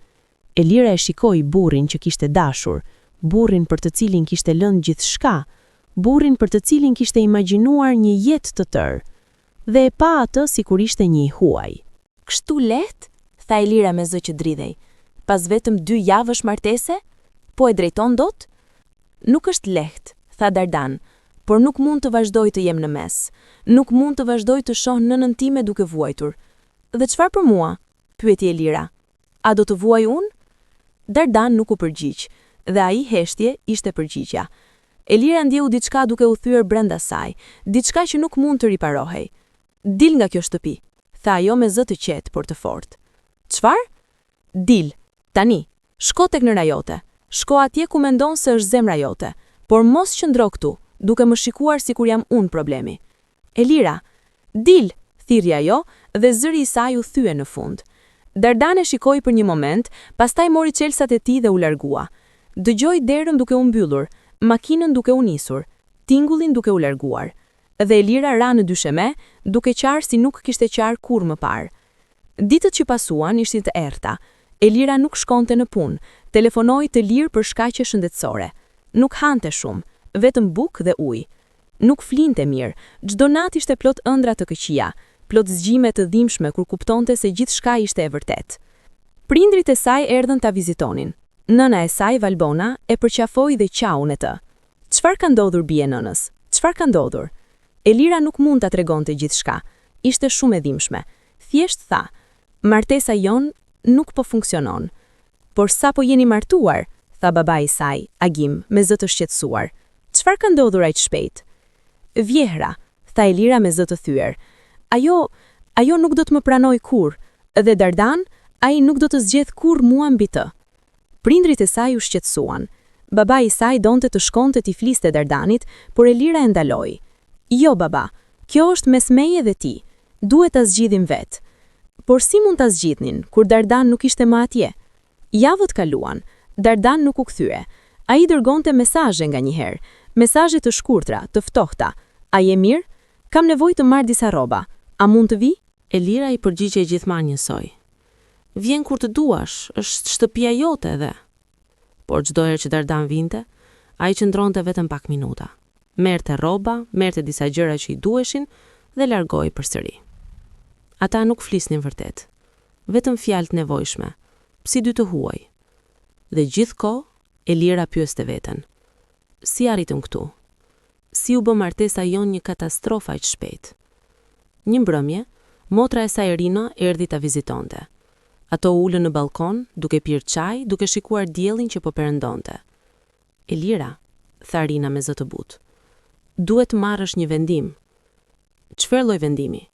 Elira e shikoi burrin që kishte dashur, burrin për të cilin kishte lënë gjithçka, burrin për të cilin kishte imagjinuar një jetë të tërë, dhe e pa atë sikur ishte një i huaj. Kështu lehtë? Tha Elira me zë që dridhej. Pas vetëm 2 javësh martese? Po e drejton dot? Nuk është lehtë, tha Dardan, por nuk mund të vazhdoj të jem në mes. Nuk mund të vazhdoj të shoh nënën time duke vuajtur. Dhe çfarë për mua? Pyeti Elira. A do të vuaj unë? Dardan nuk u përgjigj, dhe ai heshtje ishte përgjigja. Elira ndjeu diçka duke u thyer brenda saj, diçka që nuk mund të riparohej. Dil nga kjo shtëpi, tha ajo me zë të qetë por të fortë. Çfarë? Dil, tani, shko tek nëna jote. Shko atje ku mendon se është zemra jote, por mos qëndro këtu, duke më shikuar sikur jam unë problemi. Elira, dil, thiri ajo dhe zëri i saj u thye në fund. Dardan e shikoi për një moment, pastaj mori çelsat e tij dhe u largua. Dëgjoi derën duke u mbyllur, makinën duke u nisur, tingullin duke u larguar. Dhe Elira ra në dysheme, duke qarë si nuk kishte qarë kur më parë. Ditët që pasuan ishin të errta. Elira nuk shkonte në punë, telefonoi të lirë për shkaqe shëndetësore. Nuk hante shumë, vetëm bukë dhe ujë. Nuk flinte mirë, çdo natë ishte plot ëndra të këqija, plot zgjime të dhimbshme kur kuptonte se gjithçka ishte e vërtetë. Prindrit e saj erdhën ta vizitonin. Nëna e saj, Valbona, e përqafoi dhe qaun e të. Çfarë ka ndodhur bie nënës? Çfarë ka ndodhur? Elira nuk mund ta tregonte gjithçka. Ishte shumë e dhimbshme. Thjesht tha: "Martesa jon nuk po funksionon." "Por sa po jeni martuar?" tha babai i saj, Agim, me zë të shqetësuar. "Çfarë ka ndodhur aq shpejt?" "Vjehra," tha Elira me zë të thyer. Ajo nuk do të më pranoj kur, dhe Dardan, ai nuk do të zgjedh kur mua mbi të." Prindrit e saj u shqetësuan. Babai i saj donte të shkonte t'i fliste Dardanit, por Elira e ndaloi. "Jo, baba, kjo është mes meje dhe ti. Duhet ta zgjidhim vetë." "Por si mund ta zgjidhnin kur Dardan nuk ishte më atje?" Javët kaluan. Dardan nuk u kthye. Ai dërgonte mesazhe nganjëherë, mesazhe të shkurtra, të ftohta. "A je mirë? Kam nevojë të marr disa rroba. A mund të vi?" Elira i përgjigjej gjithmonë njësoj. "Vjen kur të duash, është shtëpia jote edhe." Por çdo herë që Dardan vinte, ai qëndronte vetëm pak minuta. Merrte rroba, merrte disa gjëra që i duheshin dhe largoi përsëri. Ata nuk flisnin vërtet, vetëm fjalë të nevojshme, si dy të huaj. Dhe gjithkohë Elira pyeste veten: si arritëm këtu? Si u bë martesa jon një katastrofë aq shpejt? Një mbrëmje, motra e saj Rina erdhi ta vizitonte. Ato ulën në balkon, duke pirë çaj, duke shikuar diellin që po perëndonte. "Elira," tha Rina me zë të butë, "duhet të marrësh një vendim." "Çfarë lloj vendimi?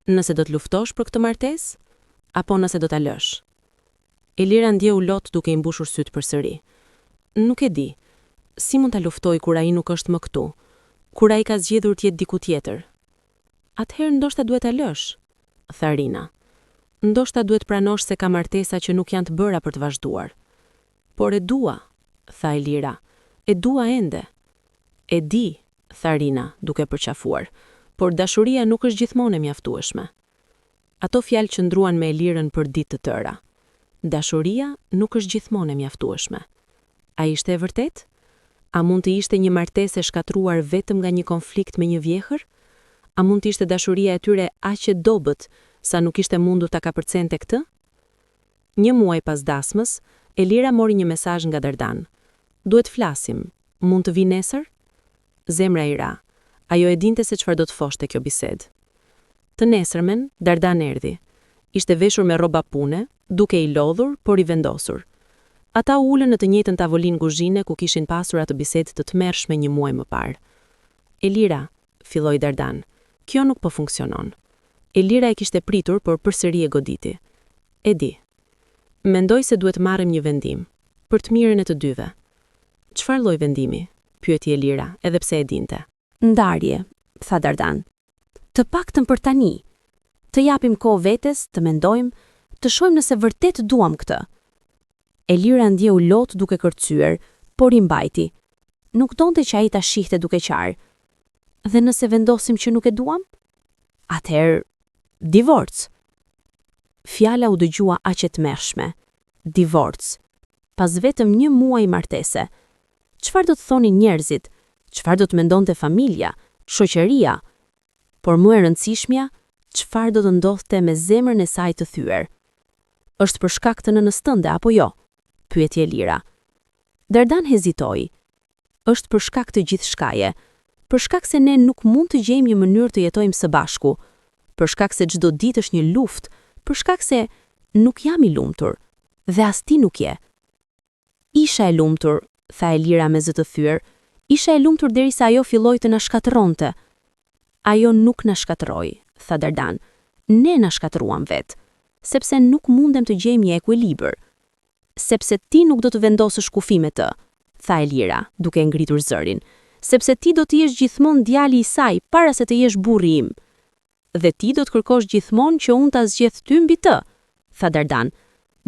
Nëse do të luftosh për këtë martesë, apo nëse do ta lësh?" Elira ndjeu lot duke i mbushur syt përsëri. "Nuk e di. Si mund ta luftoj kur ai nuk është më këtu? Kur ai ka zgjedhur të jetë diku tjetër?" "Atëherë ndoshta duhet ta lësh," tha Rina. Ndoshta duhet pranosh se ka martesa që nuk janë të bëra për të vazhduar. Por e dua, tha Elira. E dua ende. E di, tha Rina, duke përqafuar, por dashuria nuk është gjithmonë e mjaftueshme. Ato fjalë qëndruan me Elirën për ditë të tëra. Dashuria nuk është gjithmonë e mjaftueshme. A ishte e vërtet? A mund të ishte një martesë e shkatruar vetëm nga një konflikt me një vjehër? A mund të ishte dashuria e tyre aq e dobët sa nuk ishte mundur ta kapërcente këtë? Një muaj pas dasmës, Elira mori një mesazh nga Dardan. Duhet flasim, mund të vi nesër? Zemra i ra. Ajo e dinte se çfarë do të foshte kjo bisedë. Të nesërmen, Dardan erdhi. Ishte veshur me rroba pune, duke i lodhur, por i vendosur. Ata u ulën në të njëjtën tavolinë kuzhine ku kishin pasur atë bisedë të tmerrshme një muaj më parë. Elira, filloi Dardan, kjo nuk po funksionon. Elira e kishte pritur, por përsëri e goditi. E di. Mendoj se duhet marrim një vendim, për të mirën e të dyve. Çfarë lloj vendimi? Pyeti Elira, edhe pse e dinte. Ndarje, tha Dardan. Të paktën për tani. Të japim kohë vetes, të mendojmë, të shohim nëse vërtet duam këtë. Elira ndjeu lot duke kërcyer, por i mbajti. Nuk donte që ai ta shihte duke qarë. Dhe nëse vendosim që nuk e duam? Atëherë, divorc. Fjala u dëgjua aq e tmerrshme. Divorc. Pas vetëm një muaji martese. Çfarë do të thonin njerëzit? Çfarë do të mendonte familja, shoqëria? Por më e rëndësishmja, çfarë do të ndodhte me zemrën e saj të thyer? Është për shkak të nënës tënde apo jo? Pyeti Elira. Dardan hezitoi. Është për shkak të gjithçkaje. Për shkak se ne nuk mund të gjejmë një mënyrë të jetojmë së bashku. Për shkak se çdo ditë është një luftë, për shkak se nuk jam i lumtur dhe as ti nuk je. Isha e lumtur, tha Elira me zë të thyer. Isha e lumtur derisa ajo filloi të na shkatërronte. Ajo nuk na shkatërroi, tha Dardan. Ne na shkatëruam vetë, sepse nuk mundem të gjejmë një ekuilibër. Sepse ti nuk do të vendosësh kufi me të, tha Elira, duke ngritur zërin. Sepse ti do të jesh gjithmonë djali i saj para se të jesh burri im. Dhe ti do të kërkosh gjithmonë që unë ta zgjedh ty mbi të, tha Dardan.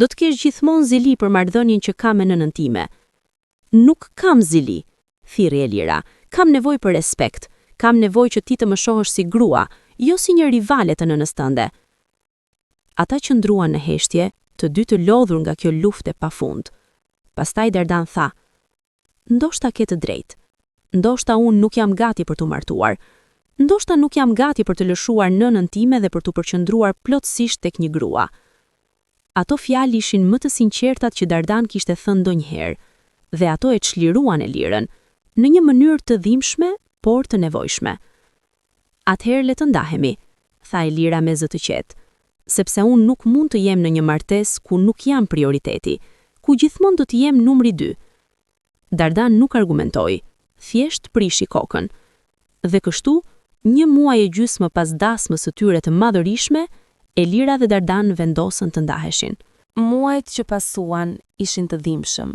Do të kesh gjithmonë zili për marrëdhënien që kam me nënën time. Nuk kam zili, thirrri Elira. Kam nevojë për respekt. Kam nevojë që ti të më shohësh si grua, jo si një rivale të nënës tënde. Ata qëndruan në heshtje, të dy të lodhur nga kjo luftë e pafund. Pastaj Dardan tha: "Ndoshta ke të drejtë. Ndoshta unë nuk jam gati për t'u martuar. Ndoshta nuk jam gati për të lëshuar nënën time dhe për t'u përqendruar plotësisht tek një grua." Ato fjalë ishin më të sinqertat që Dardan kishte thënë ndonjëherë, dhe ato e çliruan Elirën në një mënyrë të dhimbshme, por të nevojshme. "Atëherë le të ndahemi," tha Elira me zë të qetë, "sepse unë nuk mund të jem në një martesë ku nuk jam prioriteti, ku gjithmonë do të jem numri 2. Dardan nuk argumentoi, thjesht prishi kokën. Dhe kështu, një muaj e gjysmë pas dasmës së tyre të madhërishme, Elira dhe Dardan vendosën të ndaheshin. Muajt që pasuan ishin të dhimbshëm.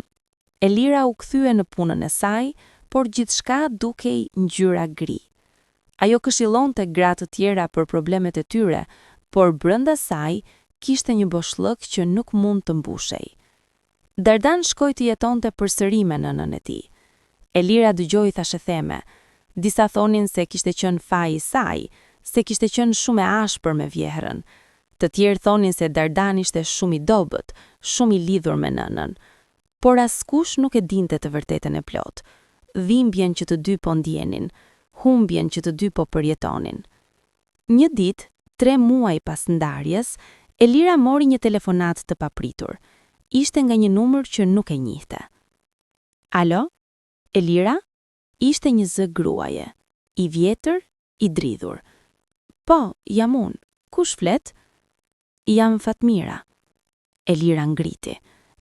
Elira u kthye në punën e saj, por gjithçka dukej ngjyra gri. Ajo këshillonte gratë të tjera për problemet e tyre, por brenda saj kishte një boshllëk që nuk mund të mbushej. Dardan shkoi të jetonte përsëri me nënën e tij. Elira dëgjoi thashetheme. Disa thonin se kishte qenë faji i saj, se kishte qenë shumë e ashpër me vjehrën. Të tjerë thonin se Dardan ishte shumë i dobët, shumë i lidhur me nënën. Por askush nuk e dinte të vërtetën e plot. Dhimbjen që të dy po ndjenin, humbjen që të dy po përjetonin. Një ditë, 3 muaj pas ndarjes, Elira mori një telefonat të papritur. Ishte nga një numër që nuk e njihte. "Alo? Elira?" Ishte një zë gruaje, i vjetër, i dridhur. "Po, jam unë. Kush flet?" "Jam Fatmira." Elira ngriti.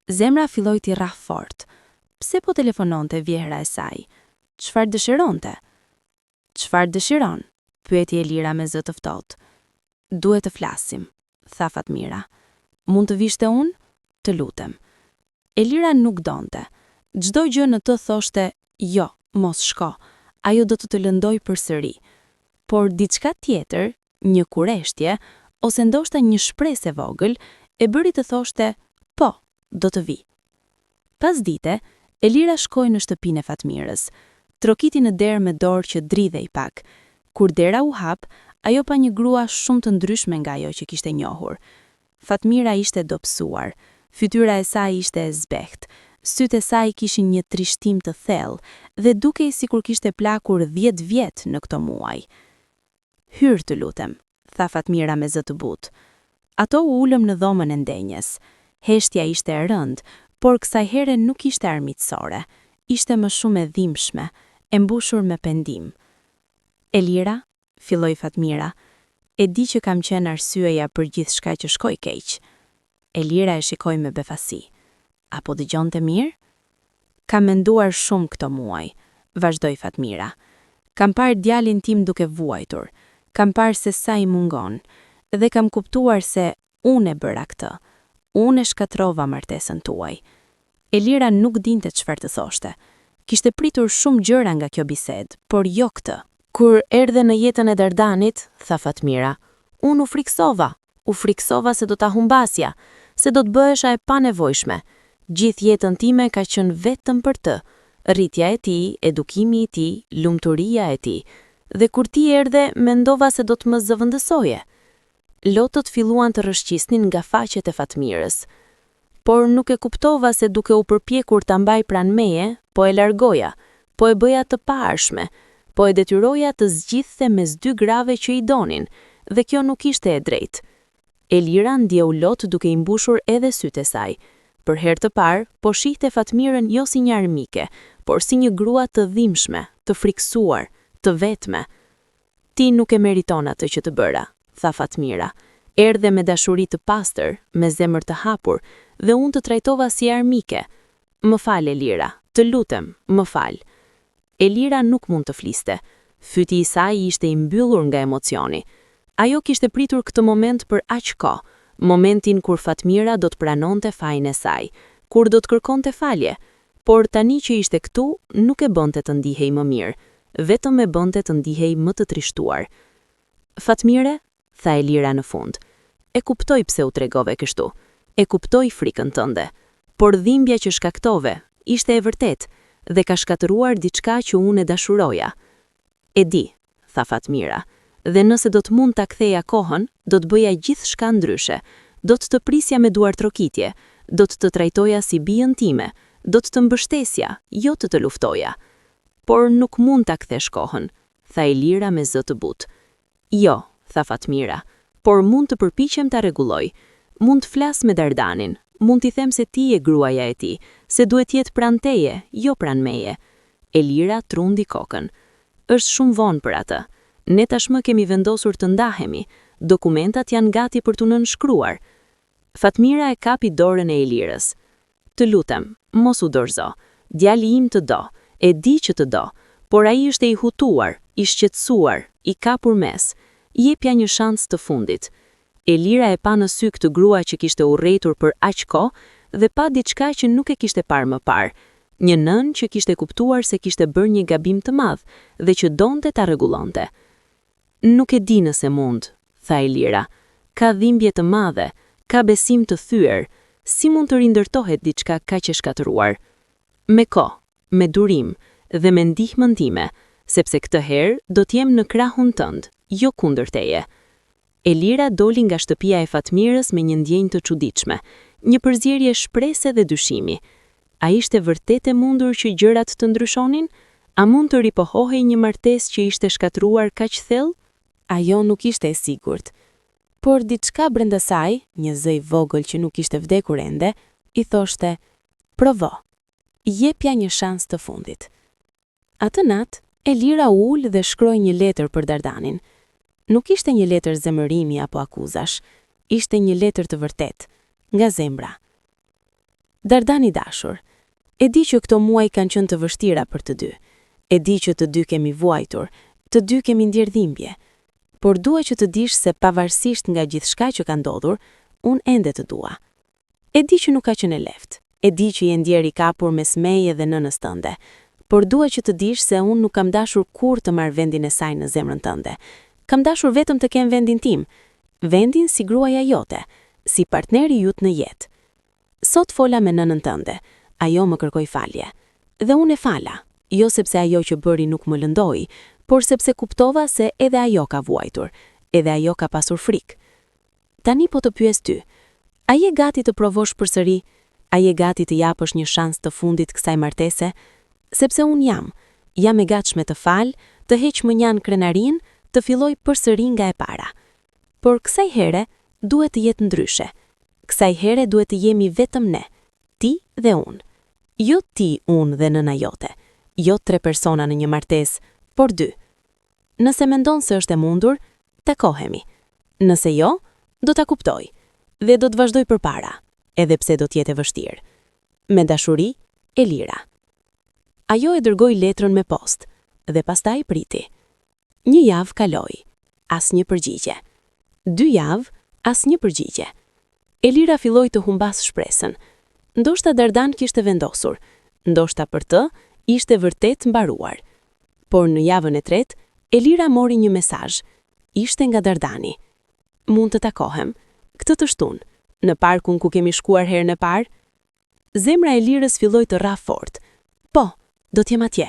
Zemra filloi t'i rrah fort. Pse po telefononte vjehra e saj? Çfarë dëshironte? "Çfarë dëshiron?" pyeti Elira me zë të ftohtë. "Duhet të flasim," tha Fatmira. "Mund të vishte unë? Të lutem." Elira nuk donte. Çdo gjë në të thoshte, "Jo, mos shko." Ajo do të lëndoj përsëri. Por diçka tjetër, një kureshtje, ose ndoshta një shpresë e vogël e bëri të thoshte, po, do të vi. Pas dite, Elira shkoi në shtëpinë e Fatmirës, trokiti në derë me dorë që dridhej pak. Kur dera u hap, ajo pa një grua shumë të ndryshme nga ajo që kishte njohur. Fatmira ishte dobësuar, fytyra e saj ishte e zbehtë, sytë e saj kishin një trishtim të thellë dhe dukej sikur kishte plakur 10 vjet në këto muaj. Hyr të lutem, tha Fatmira me zë të butë. Ato u ulëm në dhomën e ndenjes. Heshtja ishte e rëndë, por kësaj here nuk ishte armiqësore, ishte më shumë e dhimbshme, e mbushur me pendim. Elira, filloi Fatmira, e di që kam qenë arsyeja për gjithçka që shkoi keq. Elira e shikoi me befasi. Apo dëgjonte mirë? Kam menduar shumë këto muaj, vazhdoi Fatmira. Kam parë djalin tim duke vuajtur, kam parë se sa i mungon, dhe kam kuptuar se unë e bëra këtë. Unë e shkatrova martesën tuaj. Elira nuk dinte çfarë të thoshte. Kishte pritur shumë gjëra nga kjo bisedë, por jo këtë. Kur erdhe në jetën e Dardanit, tha Fatmira, unë u friksova se do ta humbasja, se do të bëhesha e panevojshme. Gjithë jetën time ka qenë vetëm për të, rritja e tij, edukimi i tij, lumturia e tij. Dhe kur ti erdhe, mendova se do të më zëvendësoje. Lotët filluan të rrëshqisnin nga faqet e Fatmirës, por nuk e kuptova se duke u përpjekur ta mbaj pranë meje, po e largoja, po e bëja të paarshme, po e detyroja të zgjidhte mes dy grave që i donin, dhe kjo nuk ishte e drejtë. Elira ndjeu lot duke i mbushur edhe sytë e saj. Për herë të parë, po shihte Fatmirën jo si një armike, por si një grua të dhimbshme, të friksuar, të vetme. Ti nuk e meriton atë që të bëra, tha Fatmira. Erdhe me dashuri të pastër, me zemër të hapur, dhe unë të trajtova si armike. Më fal, Elira, të lutem, më fal. Elira nuk mund të fliste. Fyti i saj ishte i mbyllur nga emocioni. Ajo kishte pritur këtë moment për aq kohë, momentin kur Fatmira do të pranonte fajin e saj, kur do të kërkonte falje, por tani që ishte këtu, nuk e bënte të ndihej më mirë, vetëm e bënte të ndihej më të trishtuar. Fatmire, tha Elira në fund, e kuptoj pse u tregove kështu, e kuptoj frikën tënde, por dhimbja që shkaktove ishte e vërtet dhe ka shkatëruar diçka që unë e dashuroja. E di, tha Fatmira, dhe nëse do të mund ta ktheja kohën, do të bëja gjithçka ndryshe, do të prisja me duar trokitje, do të trajtoja si bijën time, do të mbështesja, jo të luftoja. Por nuk mund ta kthesh kohën, tha Elira me zë të butë. Jo, tha Fatmira, por mund të përpiqem ta rregulloj. Mund të flas me Dardanin, mund t'i them se ti e gruaja e tij, se duhet jetë pranë teje, jo pranë meje. Elira trundi kokën. Është shumë vonë për atë. Ne tashmë kemi vendosur të ndahemi, dokumentat janë gati për të nënshkruar. Fatmira e kapi dorën e Elirës. Të lutem, mos u dorëzo, djali im të do, e di që të do, por ai është i hutuar, i shqetësuar, i kapur mes. Jepja një shans të fundit. Elira e pa në sy këtë grua që kishte urrëtur për aq kohë dhe pa diçka që nuk e kishte parë më parë. Një nën që kishte kuptuar se kishte bërë një gabim të madh dhe që donte ta rregullonte. Nuk e di nëse mund, tha Elira. Ka dhimbje të madhe, ka besim të thyer, si mund të rindërtohet diçka kaq e shkatëruar? Me kohë, me durim dhe me ndihmën time, sepse këtë herë do të jem në krahun tënd, jo kundër teje. Elira doli nga shtëpia e Fatmirës me një ndjenjë të çuditshme, një përzierje shprese dhe dyshimi. A ishte vërtet e mundur që gjërat të ndryshonin? A mund të ripohohej një martesë që ishte shkatruar kaq thellë? Ajo nuk ishte e sigurt. Por diçka brenda saj, një zë i vogël që nuk ishte vdekur ende, i thoshte: "Provo. Jepja një shans të fundit." Atë natë, Elira u ul dhe shkroi një letër për Dardanin. Nuk ishte një letër zemërimi apo akuzash, ishte një letër të vërtet, nga zemra. Dardani dashur, e di që këto muaj kanë qenë të vështira për të dy. E di që të dy kemi vuajtur, të dy kemi ndjer dhimbje. Por dua që të dish se pavarësisht nga gjithçka që ka ndodhur, unë ende të dua. E di që nuk ka qenë lehtë. E di që je ndjer i kapur mes meje dhe nënës tënde, por dua që të dish se unë nuk kam dashur kur të marr vendin e saj në zemrën tënde. Kam dashur vetëm të kem vendin tim. vendin si gruaja jote, si partneri jut në jetë. Sot fola me nënën tënde, ajo më kërkoi falje. Dhe unë e fala, jo sepse ajo që bëri nuk më lëndoi, por sepse kuptova se edhe ajo ka vuajtur, edhe ajo ka pasur frikë. Tani po të pyes ty, a je gati të provosh përsëri? A je gati të japësh një shans të fundit kësaj martese? Sepse unë jam e gatshme të fal, të heq mënjan krenarin, të filloj përsëri nga e para. Por kësaj here duhet të jetë ndryshe. Kësaj here duhet të jemi vetëm ne, ti dhe unë. Jo ti, unë dhe nëna jote. Jo 3 persona në një martesë, por 2. Nëse mendon se është e mundur, takohemi. Nëse jo, do ta kuptoj dhe do të vazhdoj përpara, edhe pse do të jetë e vështirë. Me dashuri, Elira. Ajo e dërgoi letrën me postë dhe pastaj priti. 1 javë kaloi, asnjë përgjigje. 2 javë, asnjë përgjigje. Elira filloi të humbas shpresën. Ndoshta Dardan kishte vendosur, ndoshta për të ishte vërtet mbaruar. Por në javën e tretë, Elira mori një mesazh. Ishte nga Dardani. Mund të takohem, këtë të shtunë, në parkun ku kemi shkuar herën e parë? Zemra e Elirës filloi të rraf fort. Po, do t'jem atje.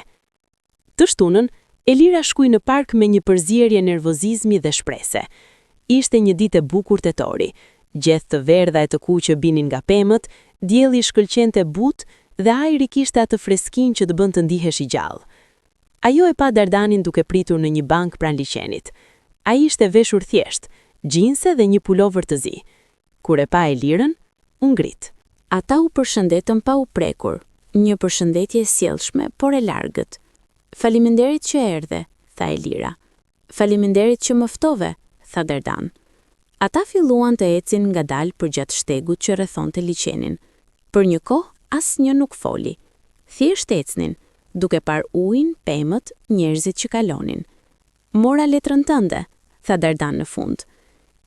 Të shtunën, Elira shkui në park me një përzierje nervozizmi dhe shprese. Ishte një ditë e bukur tetori. Gjeth të verdha e të kuqe binin nga pemët, dielli shkëlqente butë dhe ajri kishte atë freskinë që të bën të ndihesh i gjallë. Ajo e pa Dardanin duke pritur në një bank pranë liçenit. Ai ishte veshur thjesht, gjinse dhe një pulover të zi. Kur e pa Elirën, u ngrit. Ata u përshëndetën pa u prekur, një përshëndetje e sjellshme, por e largët. Faleminderit që erdhe, tha Elira. Faleminderit që më ftove, tha Dardan. Ata filluan të ecin ngadalë përgjatë shtegut që rrethonte liçenin. Për një kohë, asnjë nuk foli. Thjesht ecnin, duke par ujin, pemët, njerëzit që kalonin. Mora letrën tënde, tha Dardan në fund.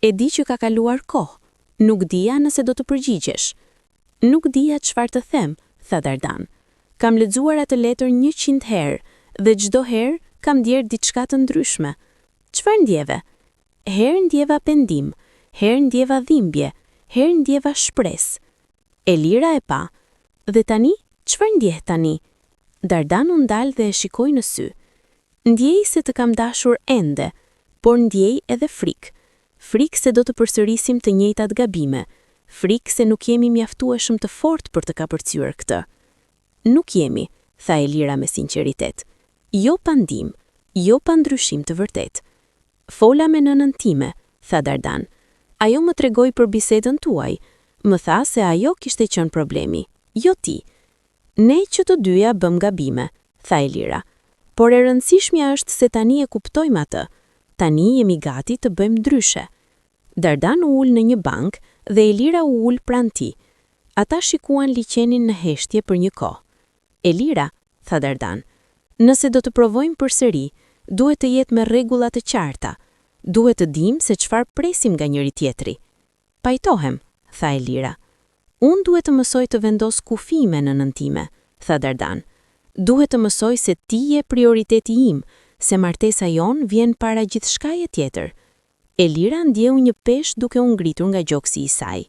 E di që ka kaluar kohë, nuk dija nëse do të përgjigjesh. Nuk dija çfarë të them, tha Dardan. Kam lexuar atë letër 100 herë dhe çdo herë kam ndier diçka të ndryshme. Çfarë ndjeve? Herë ndjeva pendim, herë ndjeva dhimbje, herë ndjeva shpresë. Elira e pa. Dhe tani, çfarë ndjeh tani? Dardan u ndal dhe e shikoi në sy. Ndjej se të kam dashur ende, por ndjej edhe frikë. Frikë se do të përsërisim të njëjtat gabime. Frikë se nuk jemi mjaftueshëm të fortë për të kapërcyer këtë. Nuk jemi, tha Elira me sinqeritet. Jo pa ndim, jo pa ndryshim të vërtet. Fola me nënën time, tha Dardan. Ajo më tregoi për bisedën tuaj. Më tha se ajo kishte qenë problemi, jo ti. Ne që të dyja bëm gabime, tha Elira. Por e rëndësishmja është se tani e kuptojmë atë. Tani jemi gati të bëjmë ndryshe. Dardan u ul në një bank dhe Elira u ul pranë tij. Ata shikuan liçenin në heshtje për një kohë. Elira, tha Dardan, nëse do të provojmë përsëri, duhet të jetë me rregulla të qarta. Duhet të dimë se çfarë presim nga njëri tjetri. Pajtohem, tha Elira. Unë duhet të mësoj të vendos kufi me nënën time, tha Dardan. Duhet të mësoj se ti je prioriteti im, se martesa jon vjen para gjithçkaje tjetër. Elira ndjeu një peshë duke u ngritur nga gjoksi i saj.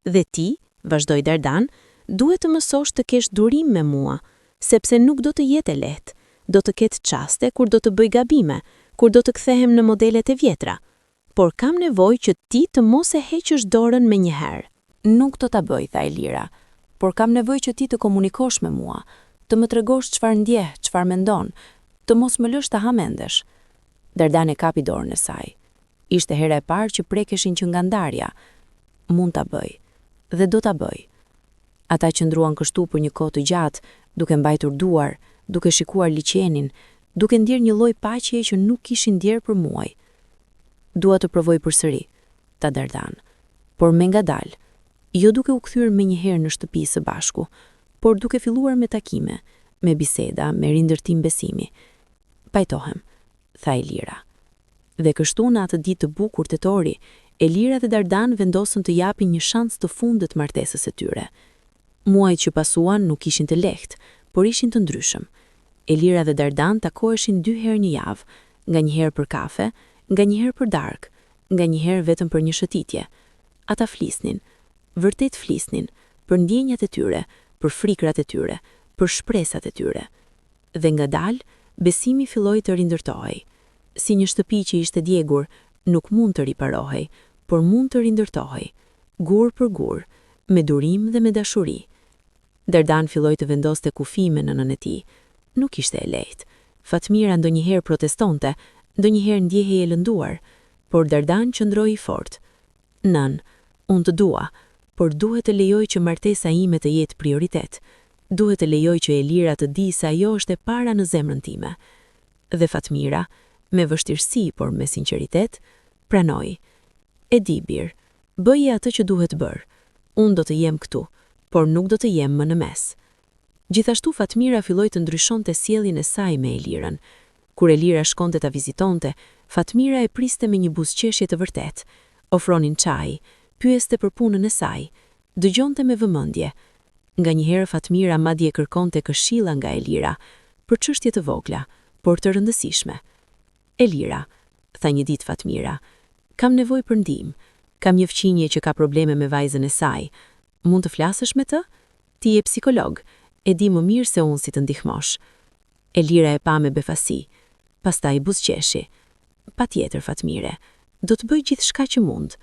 Dhe ti, vazhdoi Dardan, duhet të mësosh të kesh durim me mua, sepse nuk do të jetë e lehtë. Do të ketë çaste kur do të bëj gabime, kur do të kthehem në modelet e vjetra. Por kam nevojë që ti të mos e heqësh dorën menjëherë. Nuk do ta bëj, tha Elira, por kam nevojë që ti të komunikosh me mua, të më tregosh çfarë ndjeh, çfarë mendon, të mos më lësh ta ha mendesh. Dardan e kapi dorën e saj. Ishte hera e parë që prekeshin që nga ndarja. Mund ta bëj, dhe do ta bëj. Ata qëndruan kështu për një kohë të gjatë, duke mbajtur duar, duke shikuar liçenin, duke ndier një lloj paqeje që nuk kishin ndier për muaj. Dua të provoj përsëri, tha Dardan, por me ngadalë, jo duke u kthyer menjëherë në shtëpi së bashku, por duke filluar me takime, me biseda, me rindërtim besimi. Pajtohem, tha Elira. Dhe kështu në atë ditë të bukur tetori, Elira dhe Dardan vendosën të japin një shans të fundit martesës së tyre. Muajt që pasuan nuk ishin të lehtë, por ishin të ndryshëm. Elira dhe Dardan takoheshin 2 herë në javë, nga një herë për kafe, nga një herë për darkë, nganjëherë vetëm për një shëtitje. Ata flisnin, vërtet flisnin, për ndjenjat e tyre, për frikrat e tyre, për shpresat e tyre. Dhe ngadalë, besimi filloi të rindërtohej. Si një shtëpi që ishte djegur, nuk mund të riparohej, por mund të rindërtohej, gur për gur, me durim dhe me dashuri. Dardan filloi të vendoste kufime në nënën e tij. Nuk ishte e lehtë. Fatmira ndonjëherë protestonte, ndonjëherë ndjehej e lënduar, por Dardan qëndroi i fortë. Nën, unë të dua, por duhet të lejoj që martesa ime të jetë prioritet. Duhet të lejoj që Elira të di se ajo është e para në zemrën time. Dhe Fatmira, me vështirësi por me sinqeritet, pranoi. E di bir, bëje atë që duhet bërë. Unë do të jem këtu, por nuk do të jem më në mes. Gjithashtu Fatmira filloi të ndryshonte sjelljen e saj me Elirën. Kur Elira shkonte ta vizitonte, Fatmira e priste me një buzëqeshje të vërtet. Ofronin çaj, pyeste për punën e saj, dëgjonte me vëmendje. Nganjëherë Fatmira madje kërkonte këshilla nga Elira, për çështje të vogla, por të rëndësishme. Elira, tha një ditë Fatmira, kam nevojë për ndihmë. Kam një fëmijë që ka probleme me vajzën e saj. Mund të flasësh me të? Ti je psikolog, e di më mirë se unë si të ndihmosh. Elira e pa me befasi. Pastaj buzëqeshi. Patjetër Fatmire, do të bëj gjithçka që mund.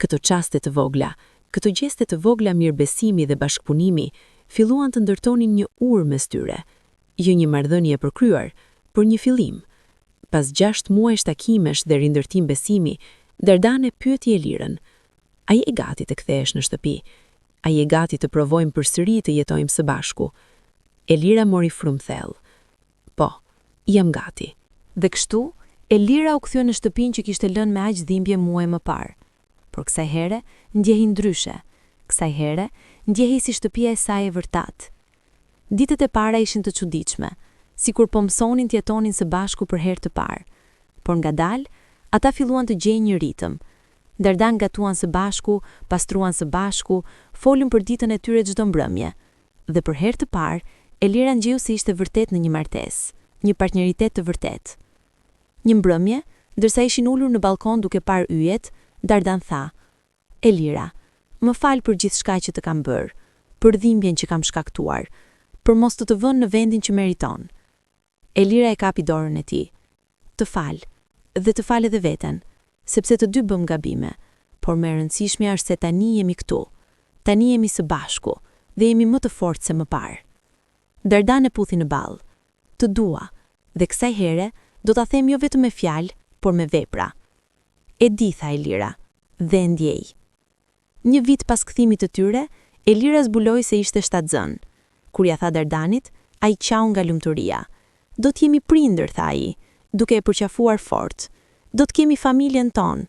Këto çaste të vogla, këto gjeste të vogla mirëbesimi dhe bashkëpunimi, filluan të ndërtonin një urë mes tyre. Jo një marrëdhënie e përkryer, por një fillim. Pas 6 muajsh takimesh dhe rindërtim besimi, Dardan e pyeti Elirën: "A je gati të kthehesh në shtëpi? A je gati të provojmë përsëri të jetojmë së bashku?" Elira mori frumthell. "Po, jam gati." Dhe kështu, Elira u kthye në shtëpinë që kishte lënë me aq dhimbje muaj më parë. Por kësaj here ndjehej ndryshe. Kësaj here ndjehej si shtëpia e saj e vërtet. Ditët e para ishin të çuditshme, sikur po mësonin të jetonin së bashku për herë të parë. Por ngadalë, ata filluan të gjejnë një ritëm. Dardan gatuan së bashku, pastruan së bashku, folën për ditën e tyre çdo mbrëmje. Dhe për herë të parë, Elira ngjeu se ishte vërtet në një martesë, një partneritet të vërtet. Një mbrëmje, ndërsa ishin ulur në balkon duke parë yjet, Dardan tha: "Elira, më fal për gjithçka që të kam bërë, për dhimbjen që kam shkaktuar, për mos të vënë në vendin që meriton." Elira e kapi dorën e tij. "Të fal, dhe të fal edhe veten, sepse të dy bëm gabime, por më e rëndësishmja është se tani jemi këtu. Tani jemi së bashku dhe jemi më të fortë se më parë." Dardan e puthi në ball. "Të dua, dhe kësaj here do ta them jo vetëm me fjalë, por me vepra." "E di," tha Elira, dhe ndjej. Një vit pas kthimit të tyre, Elira zbuloi se ishte shtatzën. Kur ja tha Dardanit, ai qau nga lumturia. "Do të jemi prindër," tha ai, duke e përqafuar fort. "Do të kemi familjen tonë."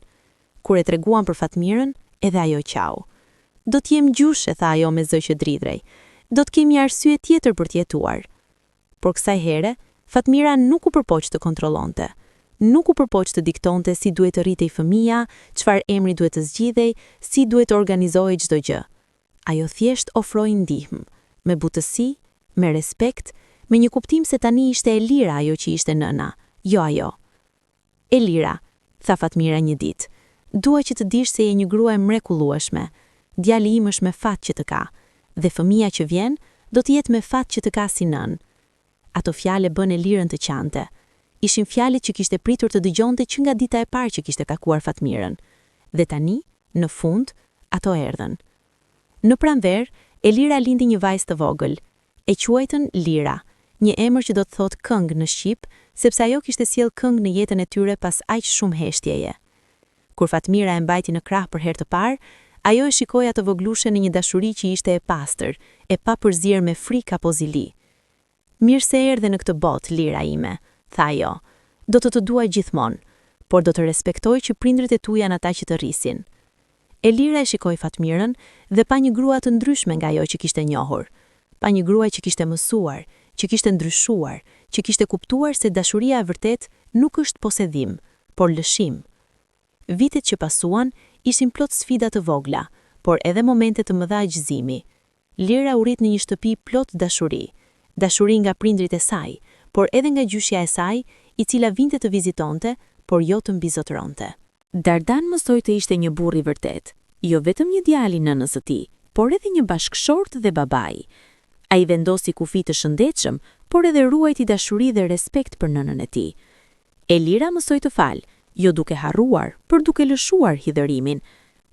Kur e treguan për Fatmirën, edhe ajo qau. "Do të jem gjyshe," tha ajo me zë që dridhrej. "Do të kemi arsye tjetër për të jetuar." Por kësaj here, Fatmira nuk u përpoq të kontrollonte. Nuk u përpoq të diktonte si duhet të rritej fëmia, çfarë emri duhet të zgjidhej, si duhet të organizohej çdo gjë. Ajo thjesht ofroi ndihmë, me butësi, me respekt, me një kuptim se tani ishte Elira ajo që ishte nëna, jo ajo. "Elira," tha Fatmira një ditë, "dua që të dish se je një grua e mrekullueshme. Djali im është me fat që të ka, dhe fëmia që vjen do të jetë me fat që të ka si nën." Ato fjale bën Elirën të qante. Ishin fjalet që kishte pritur të dëgjonte që nga dita e parë që kishte takuar Fatmirën. Dhe tani, në fund, ato erdhën. Në pranverë, Elira lindi një vajzë të vogël. E quajtën Lira, një emër që do të thotë këngë në shqip, sepse ajo kishte sjell këngë në jetën e tyre pas aq shumë heshtjeje. Kur Fatmira e mbajti në krah për herë të parë, ajo e shikoi atë voglushe në një dashuri që ishte e pastër, e papërzier me frikë apo zili. "Mirë se erdhe në këtë botë, Lira ime," tha ajo. "Do të duaj gjithmonë, por do të respektoj që prindrit e tu janë ata që të rrisin." Elira e shikoi Fatmirën dhe pa një grua të ndryshme nga ajo që kishte njohur. Pa një grua që kishte mësuar, që kishte ndryshuar, që kishte kuptuar se dashuria e vërtet nuk është posedhim, por lëshim. Vitet që pasuan ishin plot sfida të vogla, por edhe momente të mëdha gëzimi. Lira u rit në një shtëpi plot dashuri. Dashuri nga prindrit e saj, por edhe nga gjyshja e saj, i cila vinte të vizitonte, por jo të mbizotëronte. Dardan mësoi të ishte një burr i vërtet, jo vetëm një djalë i nënës së tij, por edhe një bashkëshort dhe babai. Ai vendosi kufi të shëndetshëm, por edhe ruajti dashuri dhe respekt për nënën e tij. Elira mësoi të falë, jo duke harruar, por duke lëshuar hidhërimin.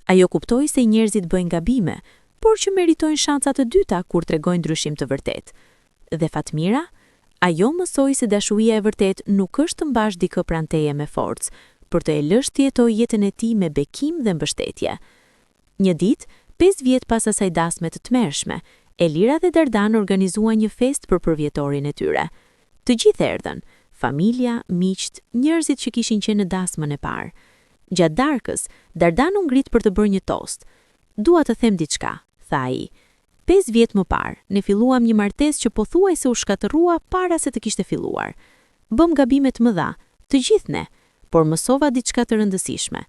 Ajo kuptoi se njerëzit bëjnë gabime, por që meritojnë shansa të dyta kur tregojnë ndryshim të vërtet. Dhe Fatmira, ajo mësoi se dashuria e vërtet nuk është të mbash dikë pranë teje me forcë, por të e lësh të jetojë jetën e tij me bekim dhe mbështetje. Një ditë, 5 vjet pas asaj dasme të tmerrshme, Elira dhe Dardan organizuan një festë për përvjetorin e tyre. Të gjithë erdhën, familja, miqt, njerëzit që kishin qenë në dasmën e parë. Gjatë darkës, Dardan u ngrit për të bërë një tost. "Dua të them diçka", tha ai. 5 vjet më parë, ne filluam një martesë që pothuajse u shkatërrua para se të kishte filluar. Bëm gabime të mëdha, të gjithë ne, por mësova diçka të rëndësishme.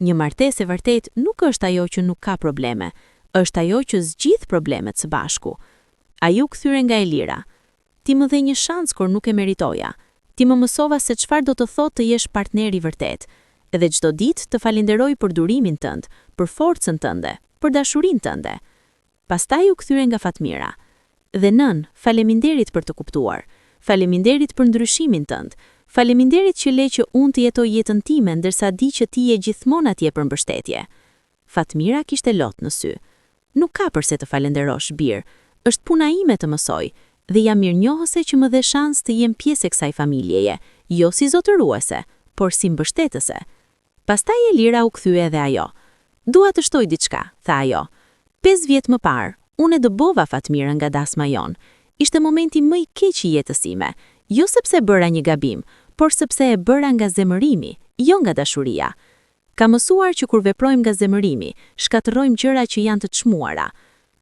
Një martesë e vërtet nuk është ajo që nuk ka probleme, është ajo që zgjidh problemet së bashku. Ai u kthyre nga Elira. "Ti më dhe një shans kur nuk e meritoja. Ti më mësova se çfarë do të thotë të jesh partner i vërtet. Edhe çdo ditë të falenderoj për durimin tënd, për forcën tënde, për dashurinë tënde." Pastaj u kthyre nga Fatmira. "Dhe nën, faleminderit për të kuptuar. Faleminderit për ndryshimin tënd. Faleminderit që le që unë të jetoj jetën time ndërsa di që ti je gjithmonë atje për mbështetje." Fatmira kishte lot në sy. "Nuk ka përse të falenderosh, bir. Është puna ime të mësoj dhe jam mirënjohëse që më dhe shans të jem pjesë e kësaj familjeje, jo si zotëruese, por si mbështetëse." Pastaj Elira u kthye edhe ajo. "Dua të shtoj diçka", tha ajo. 5 vjet më parë, unë e dëbova Fatmirën nga dasma jon. Ishte momenti më i keq i jetës sime, jo sepse bëra një gabim, por sepse e bëra nga zemërimi, jo nga dashuria. Ka mësuar që kur veprojmë nga zemërimi, shkatërrojmë gjëra që janë të çmuara.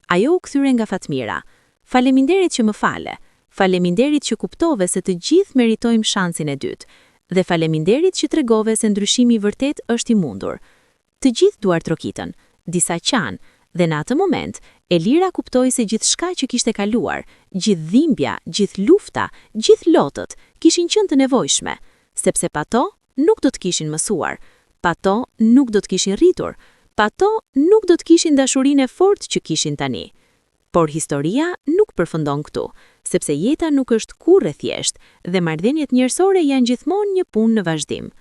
Ajo u kthyre nga Fatmira. "Faleminderit që më fale. Faleminderit që kuptove se të gjithë meritojmë shansin e dytë. Dhe faleminderit që tregove se ndryshimi i vërtet është i mundur." Të gjithë duar trokitën, disa qanë, dhe në atë moment, Elira kuptoi se gjithçka që kishte kaluar, gjithë dhimbja, gjithë lufta, gjithë lotët, kishin qenë të nevojshme, sepse pa to nuk do të kishin mësuar, pa to nuk do të kishin rritur, pa to nuk do të kishin dashurinë e fortë që kishin tani. Por historia nuk përfundon këtu, sepse jeta nuk është kurrë e thjeshtë dhe marrëdhëniet njerëzore janë gjithmonë një punë në vazhdim.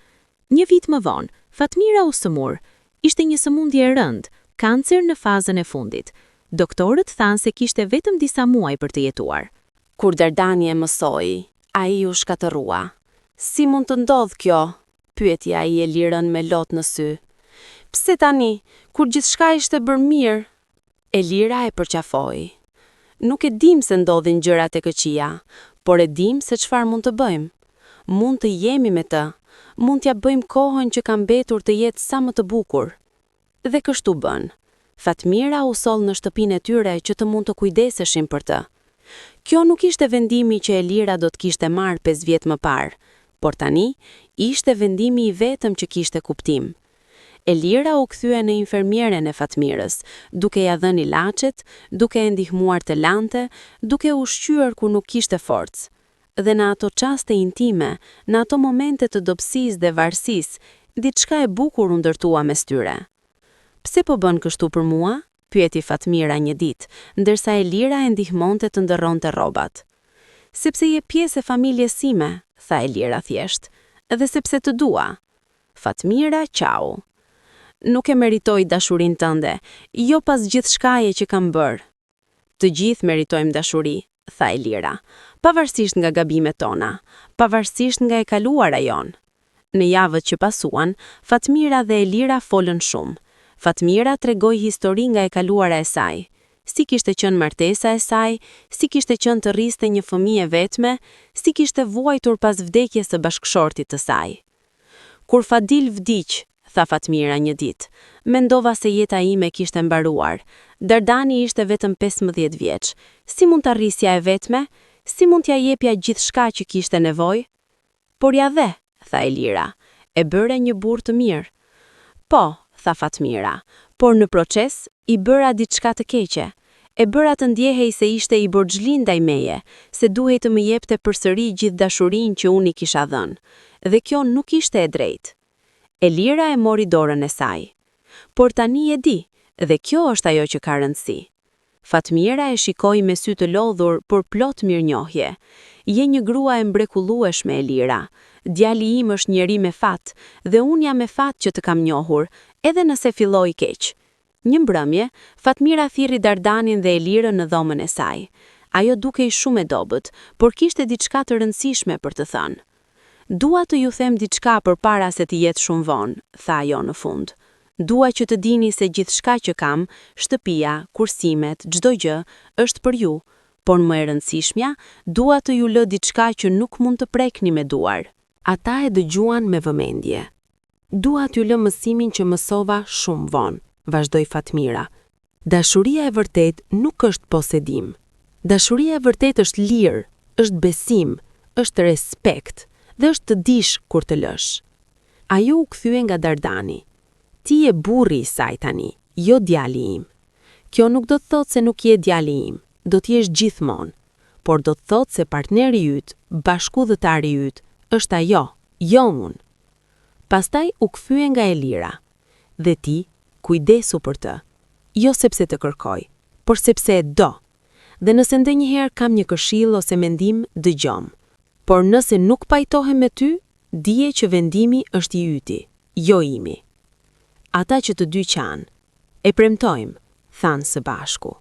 Një vit më vonë, Fatmira u sëmur. Ishte një sëmundje e rëndë, kancer në fazën e fundit. Doktorët thanë se kishte vetëm disa muaj për të jetuar. Kur Dardani e mësoi, ai u shkatërrua. "Si mund të ndodh kjo?" pyeti ai Elirën me lot në sy. "Pse tani, kur gjithçka ishte bërë mirë?" Elira e përqafoi. "Nuk e dim se ndodhin gjërat e këqija, por e dim se çfarë mund të bëjmë. Mund të jemi me të, mund t'ja bëjmë kohën që ka mbetur të jetë sa më të bukur." Dhe kështu bën. Fatmira u soll në shtëpinë e tyre që të mund të kujdeseshin për të. Kjo nuk ishte vendimi që Elira do të kishte marrë 5 vjet më parë, por tani ishte vendimi i vetëm që kishte kuptim. Elira u kthye në infermieren e Fatmirës, duke ja dhënë ilaçet, duke e ndihmuar të lante, duke u ushqyer kur nuk kishte forcë. Dhe në ato çaste intime, në ato momente të dobësisë dhe varësisë, diçka e bukur u ndërtua mes tyre. "Pse po bën kështu për mua?" pyeti Fatmira një ditë, ndërsa Elira e ndihmonte të ndërronte rrobat. "Sepse je pjesë e familjes sime", tha Elira thjesht, "dhe sepse të dua." Fatmira qau. "Nuk e meritoj dashurinë tënde, jo pas gjithçkaje që kam bërë." "Të gjithë meritojmë dashuri", tha Elira, "pavarësisht nga gabimet tona, pavarësisht nga e kaluara jon." Në javët që pasuan, Fatmira dhe Elira folën shumë. Fatmira tregoi histori nga e kaluara e saj. Si kishte qenë martesa e saj, si kishte qenë të rriste një fëmijë vetme, si kishte vuajtur pas vdekjes së bashkëshortit të saj. "Kur Fadil vdiq", tha Fatmira një ditë, "mendova se jeta ime kishte mbaruar. Dardani ishte vetëm 15 vjeç. Si mund të arrisja e vetme? Si mund t'ja jepja gjithçka që kishte nevojë?" "Por ja dhe", tha Elira, "e bëre një burr të mirë." "Po", tha Fatmira, "por në proces i bëra diçka të keqe. E bëra të ndjehej se ishte i borxhlin ndaj meje, se duhej të më jepte përsëri gjithë dashurinë që unë i kisha dhënë. Dhe kjo nuk ishte e drejtë." Elira e mori dorën e saj. Por tani e di, dhe kjo është ajo që ka rëndësi. Fatmira e shikoi me sy të lodhur por plot mirënjohje. Je një grua e mrekullueshme, Elira. Djali im është njeri me fat, dhe unë jam me fat që të kam njohur, edhe nëse filloi keq. Një mbrëmje, Fatmira thirri Dardanin dhe Elirën në dhomën e saj. Ajo dukej shumë e dobët, por kishte diçka të rëndësishme për të thënë. Dua të ju them diçka përpara se të jetë shumë vonë, tha ajo në fund. Dua që të dini se gjithçka që kam, shtëpia, kursimet, çdo gjë, është për ju, por më e rëndësishmja, dua të ju lë diçka që nuk mund të prekni me duar. Ata e dëgjuan me vëmendje. Dua t'ju lë mësimin që mësova shumë vonë, vazhdoi Fatmira. Dashuria e vërtet nuk është posedim. Dashuria e vërtet është lirë, është besim, është respekt dhe është të dish kur të lësh. Ajo u kthye nga Dardani. Ti je burri i saj tani, jo djali im. Kjo nuk do të thotë se nuk je djali im, do të jesh gjithmonë, por do të thotë se partneri yt, bashkëdhëtari yt, është ajo, jo unë. Pastaj u kthye nga Elira. Dhe ti, kujdesu për të. Jo sepse të kërkoj, por sepse e do. Dhe nëse ndonjëherë kam një këshill ose mendim, dëgjom. Por nëse nuk pajtohem me ty, dije që vendimi është i yti, jo imi. Ata që të dy qanë, e premtojmë, thanë së bashku.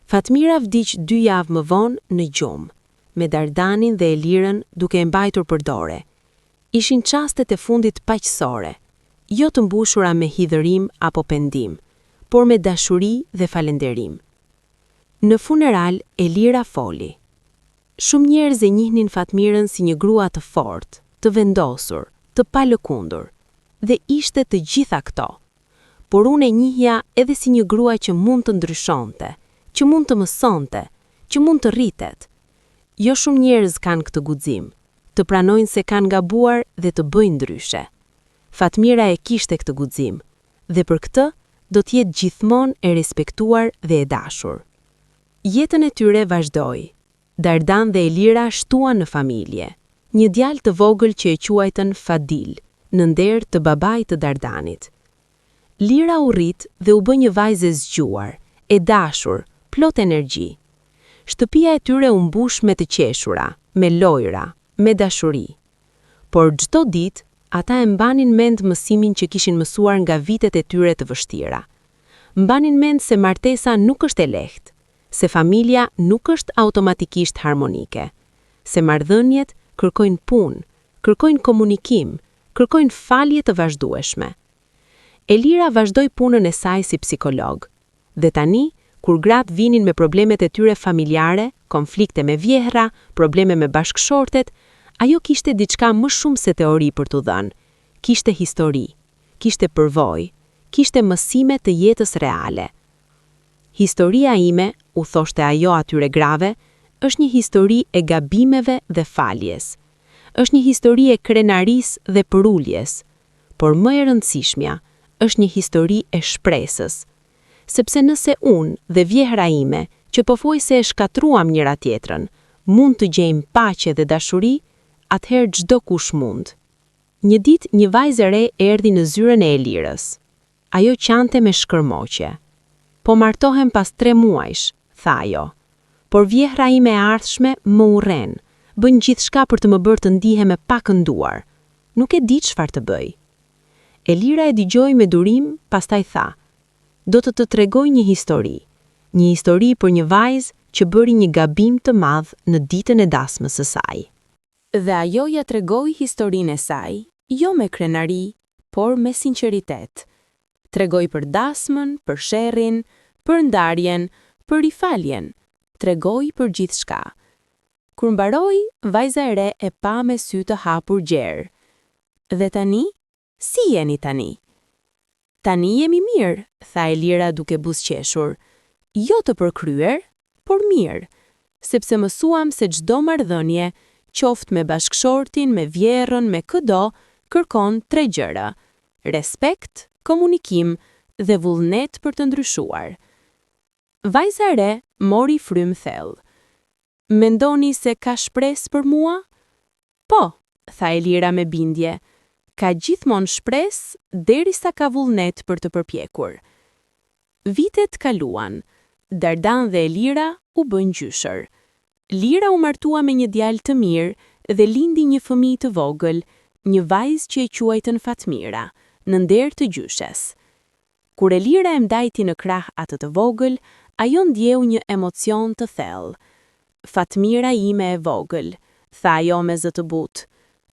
Fatmira vdiq 2 javë më vonë në gjumë, me Dardanin dhe Elirën duke e mbajtur për dore. Ishin çastet e fundit paqësore, jo të mbushura me hidhërim apo pendim, por me dashuri dhe falënderim. Në funeral, Elira foli. Shumë njerëz e njihnin Fatmirën si një grua të fortë, të vendosur, të palëkundur, dhe ishte të gjitha këto. Por unë e njihja edhe si një grua që mund të ndryshonte, që mund të mësonte, që mund të rritet. Jo shumë njerëz kanë këtë guxim, të pranojnë se kanë gabuar dhe të bëjnë ndryshe. Fatmira e kishte këtë guxim, dhe për këtë do të jetë gjithmonë e respektuar dhe e dashur. Jetën e tyre vazhdoi. Dardan dhe Elira shtuan në familje. Një djalë të vogël që e quajtën Fadil, në nder të babait të Dardanit. Lira u rrit dhe u bë një vajzë e zgjuar, e dashur, plot energji. Shtëpia e tyre u mbush me të qeshura, me lojra, me dashuri. Por çdo ditë, ata e mbanin mend mësimin që kishin mësuar nga vitet e tyre të vështira. Mbanin mend se martesa nuk është e lehtë, se familja nuk është automatikisht harmonike, se marrëdhëniet kërkojnë punë, kërkojnë komunikim, kërkojnë falje të vazhdueshme. Elira vazhdoi punën e saj si psikolog, dhe tani, kur gratë vinin me problemet e tyre familjare, konflikte me vjehra, probleme me bashkëshortet, ajo kishte diçka më shumë se teori për t'u dhënë. Kishte histori, kishte përvojë, kishte mësime të jetës reale. Historia ime, u thoshte ajo atyre grave, është një histori e gabimeve dhe faljes. Është një histori e krenarisë dhe përuljes, por më e rëndësishmja, është një histori e shpresës. Sepse nëse unë dhe vjehra ime, që pofoj se e shkatruam njëra tjetrën, mund të gjejmë paqe dhe dashuri, atëherë çdo kush mund. Një ditë një vajzë e re erdhi në zyrën e Elirës. Ajo qante me shkërmoqje. Po martohem pas 3 muajsh, tha ajo. Por vjehra ime e ardhshme më urren, bën gjithçka për të më bërë të ndihem e pakënduar. Nuk e di çfarë të bëj. Elira e dëgjoi me durim, pastaj tha: "Do të tregoj një histori për një vajzë që bëri një gabim të madh në ditën e dasmës së saj." Dhe ajo ja tregoi historinë e saj, jo me krenari, por me sinqeritet. Tregoi për dasmën, për sherrin, për ndarjen, për rifaljen. Tregoi për gjithçka. Kur mbaroi, vajza e re e pa me sy të hapur gjerë. "Dhe tani? Si jeni tani?" "Tani jemi mirë," tha Elira duke buzëqeshur. "Jo të përkryer, por mirë, sepse mësuam se çdo marrëdhënie, qoftë me bashkëshortin, me vjerrën, me këdo, kërkon 3 gjëra: respekt, komunikim dhe vullnet për të ndryshuar." Vajza e re mori frymë thellë. "Mendoni se ka shpresë për mua?" "Po," tha Elira me bindje. ka gjithmonë shpresë derisa ka vullnet për të përpjekur. Vitet kaluan. Dardan dhe Elira u bën gjyshër. Lira u martua me një djalë të mirë dhe lindi një fëmijë të vogël, një vajzë që e quajtën Fatmira, në nder të gjyshes. Kur Elira e mbajti në krah atë të vogël, ajo ndjeu një emocion të thellë. Fatmira ime e vogël, tha ajo me zë të butë.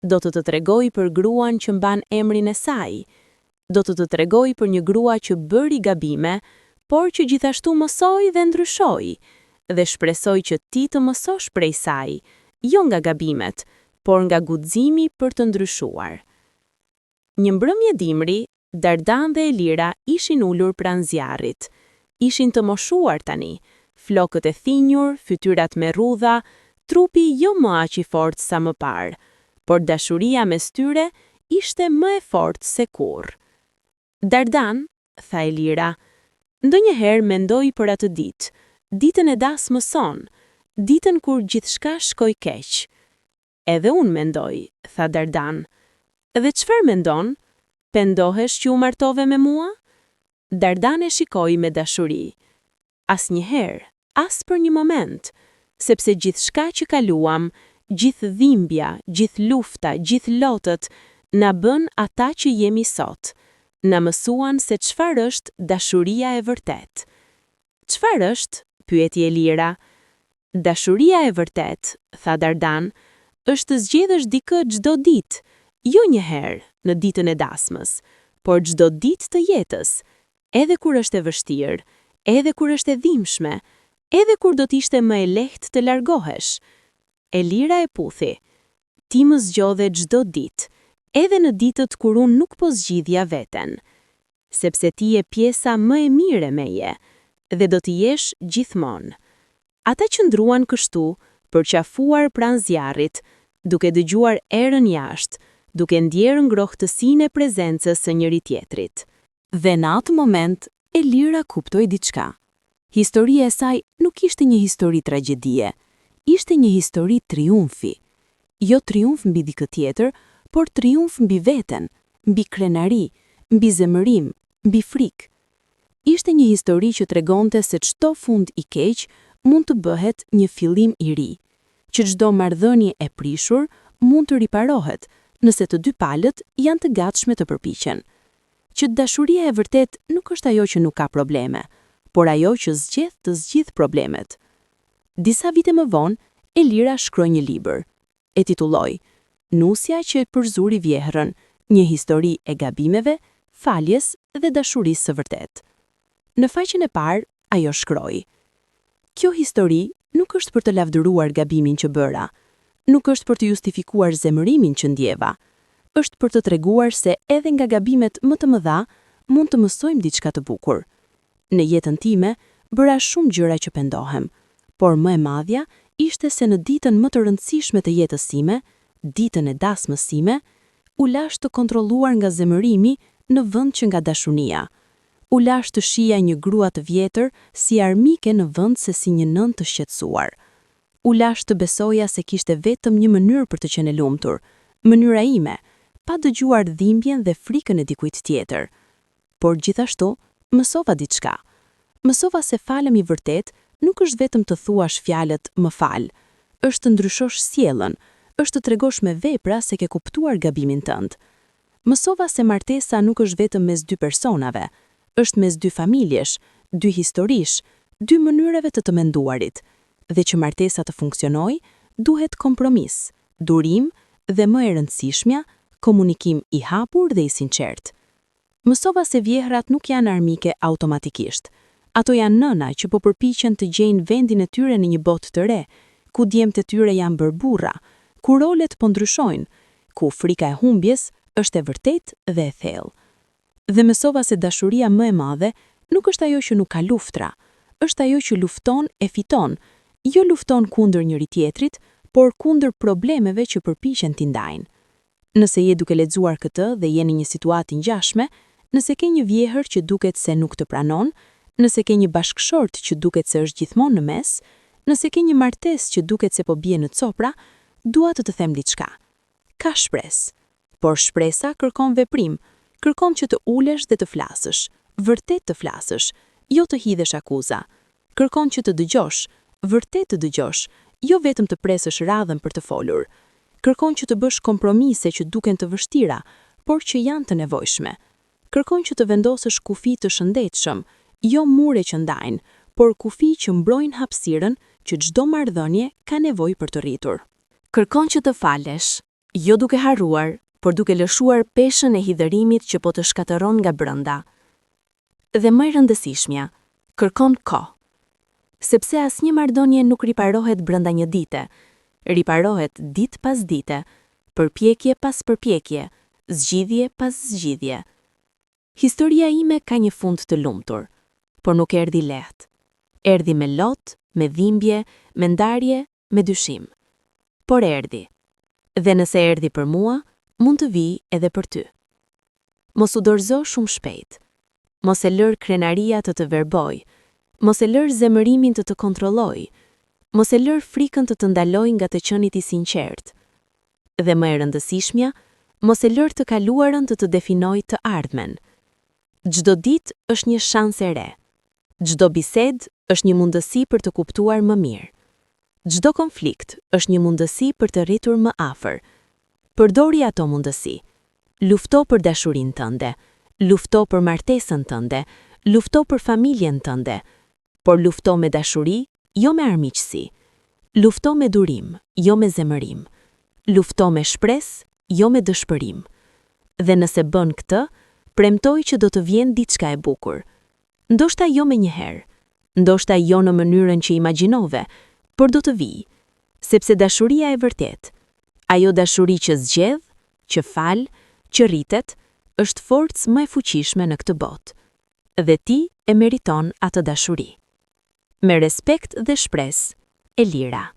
Do të tregoj për gruan që mban emrin e saj. Do të tregoj për një grua që bëri gabime, por që gjithashtu mësoi dhe ndryshoi, dhe shpresoj që ti të mësosh prej saj, jo nga gabimet, por nga guximi për të ndryshuar. Një mbrëmje dimri, Dardan dhe Elira ishin ulur pranë zjarrit. Ishin të moshuar tani, flokët e thinjur, fytyrat me rrudha, trupi jo më aq i fortë sa më parë, por dashuria mes tyre ishte më e fortë se kurrë. Dardan, tha Elira, ndonjëherë mendoj për atë ditë, ditën e dasmës son, ditën kur gjithçka shkoi keq. Edhe unë mendoj, tha Dardan. Dhe çfarë mendon? Pendohesh që u martove me mua? Dardan e shikoi me dashuri. Asnjëherë, as për një moment, sepse gjithçka që kaluam, gjithë dhimbja, gjithë lufta, gjithë lotët, na bën ata që jemi sot. Na mësuan se çfarë është dashuria e vërtet. Çfarë është? Pyeti Elira. Dashuria e vërtet, tha Dardan, është të zgjedhësh dikë çdo ditë, jo një herë në ditën e dasmës, por çdo ditë të jetës, edhe kur është e vështirë, edhe kur është e dhimbshme, edhe kur do të ishte më e lehtë të largohesh. Elira e puthi. Ti më zgjodhe çdo ditë, edhe në ditët kur unë nuk po zgjidhja veten, sepse ti je pjesa më e mire meje, dhe do t'i jesh gjithmonë. Ata qëndruan kështu, përqafuar pranë zjarrit, duke dëgjuar erën jashtë, duke ndjerë ngrohtësinë e prezencës së njëri tjetrit. Dhe në atë moment, Elira kuptoi diçka. Historia e saj nuk ishte një histori tragjedie, ishte një histori triumfi. Jo triumf mbi dikë tjetër, por triumf mbi veten, mbi krenari, mbi zemërim, mbi frikë. Ishte një histori që tregonte se çdo fund i keq mund të bëhet një fillim i ri, që çdo marrëdhënie e prishur mund të riparohet nëse të dy palët janë të gatshme të përpiqen. Që dashuria e vërtet nuk është ajo që nuk ka probleme, por ajo që zgjedh të zgjidh problemet. Disa vite më vonë, Elira shkroi një libër. E titulloi Nusja që e përzuri vjehrën, një histori e gabimeve, faljes dhe dashurisë së vërtet. Në faqen e parë, ajo shkroi: Kjo histori nuk është për të lavdëruar gabimin që bëra, nuk është për të justifikuar zemërimin që ndjeva, është për të treguar se edhe nga gabimet më të mëdha mund të mësojmë diçka të bukur. Në jetën time, bëra shumë gjëra që pendohem, por më e madhja ishte se në ditën më të rëndësishme të jetës sime, ditën e dasmës sime, u lash të kontrolluar nga zemërimi në vend që nga dashunia. U lash të shija një grua të vjetër si armike në vend se si një nën të shqetësuar. U lash të besoja se kishte vetëm një mënyrë për të qenë lumtur, mënyra ime, pa dëgjuar dhimbjen dhe frikën e dikujt tjetër. Por gjithashtu, mësova diçka. Mësova se falem i vërtet nuk është vetëm të thuash fjalët më fal, është të ndryshosh sjelljen, është të tregosh me vepra se ke kuptuar gabimin tënd. Mësova se martesa nuk është vetëm mes dy personave, është mes dy familjesh, dy historish, dy mënyrave të menduarit, dhe që martesa të funksionojë, duhet kompromis, durim dhe më e rëndësishmja, komunikim i hapur dhe i sinqert. Mësova se vjehrat nuk janë armike automatikisht. Ato janë nëna që po përpiqen të gjejnë vendin e tyre në një botë të re, ku djemtë e tyre janë bërë burra, ku rolet po ndryshojnë, ku frika e humbjes është e vërtet dhe e thellë. Dhe mësova se dashuria më e madhe nuk është ajo që nuk ka luftra, është ajo që lufton e fiton, jo lufton kundër njëri tjetrit, por kundër problemeve që përpiqen t'i ndajnë. Nëse je duke lexuar këtë dhe je në një situatë ngjashme, nëse ke një vjehër që duket se nuk të pranon, nëse ke një bashkëshort që duket se është gjithmonë në mes, nëse ke një martesë që duket se po bie në copra, dua të them diçka. Ka shpresë. Por shpresa kërkon veprim, kërkon që të ulesh dhe të flasësh, vërtet të flasësh, jo të hidhesh akuza. Kërkon që të dëgjosh, vërtet të dëgjosh, jo vetëm të presësh radhën për të folur. Kërkon që të bësh kompromise që duken të vështira, por që janë të nevojshme. Kërkon që të vendosësh kufi të shëndetshëm, jo mure që ndajnë, por kufi që mbrojnë hapësirën që çdo marrëdhënie ka nevojë për të rritur. Kërkon që të falesh, jo duke harruar, por duke lëshuar peshën e hidhërimit që po të shkatëron nga brenda. Dhe më e rëndësishmja, kërkon kohë. Sepse asnjë marrëdhënie nuk riparohet brenda një dite, riparohet ditë pas dite, përpjekje pas përpjekje, zgjidhje pas zgjidhje. Historia ime ka një fund të lumtur, por nuk erdhi lehtë. Erdhi me lot, me dhimbje, me ndarje, me dyshim. Por erdhi. Dhe nëse erdhi për mua, mund të vi edhe për ty. Mos u dorëzo shumë shpejt. Mos e lër krenaria të verboj. Mos e lër zemërimin të kontrolloj. Mos e lër frikën të ndaloj nga të qenit I sinqert. Dhe më e rëndësishmja, mos e lër të kaluarën të definoj të ardhmen. Çdo ditë është një shans e re. Çdo bisedë është një mundësi për të kuptuar më mirë. Çdo konflikt është një mundësi për të rritur më afër. Përdori ato mundësi. Lufto për dashurinë tënde, lufto për martesën tënde, lufto për familjen tënde, por lufto me dashuri, jo me armiqësi. Lufto me durim, jo me zemërim. Lufto me shpresë, jo me dëshpërim. Dhe nëse bën këtë, premtoj që do të vjen diçka e bukur. Ndoshta jo me një herë, ndoshta jo në mënyrën që imagjinove, por do të vijë, sepse dashuria e vërtet, ajo dashuri që zgjedh, që fal, që rritet, është forcë më e fuqishme në këtë botë. Dhe ti e meriton atë dashuri. Me respekt dhe shpresë, Elira.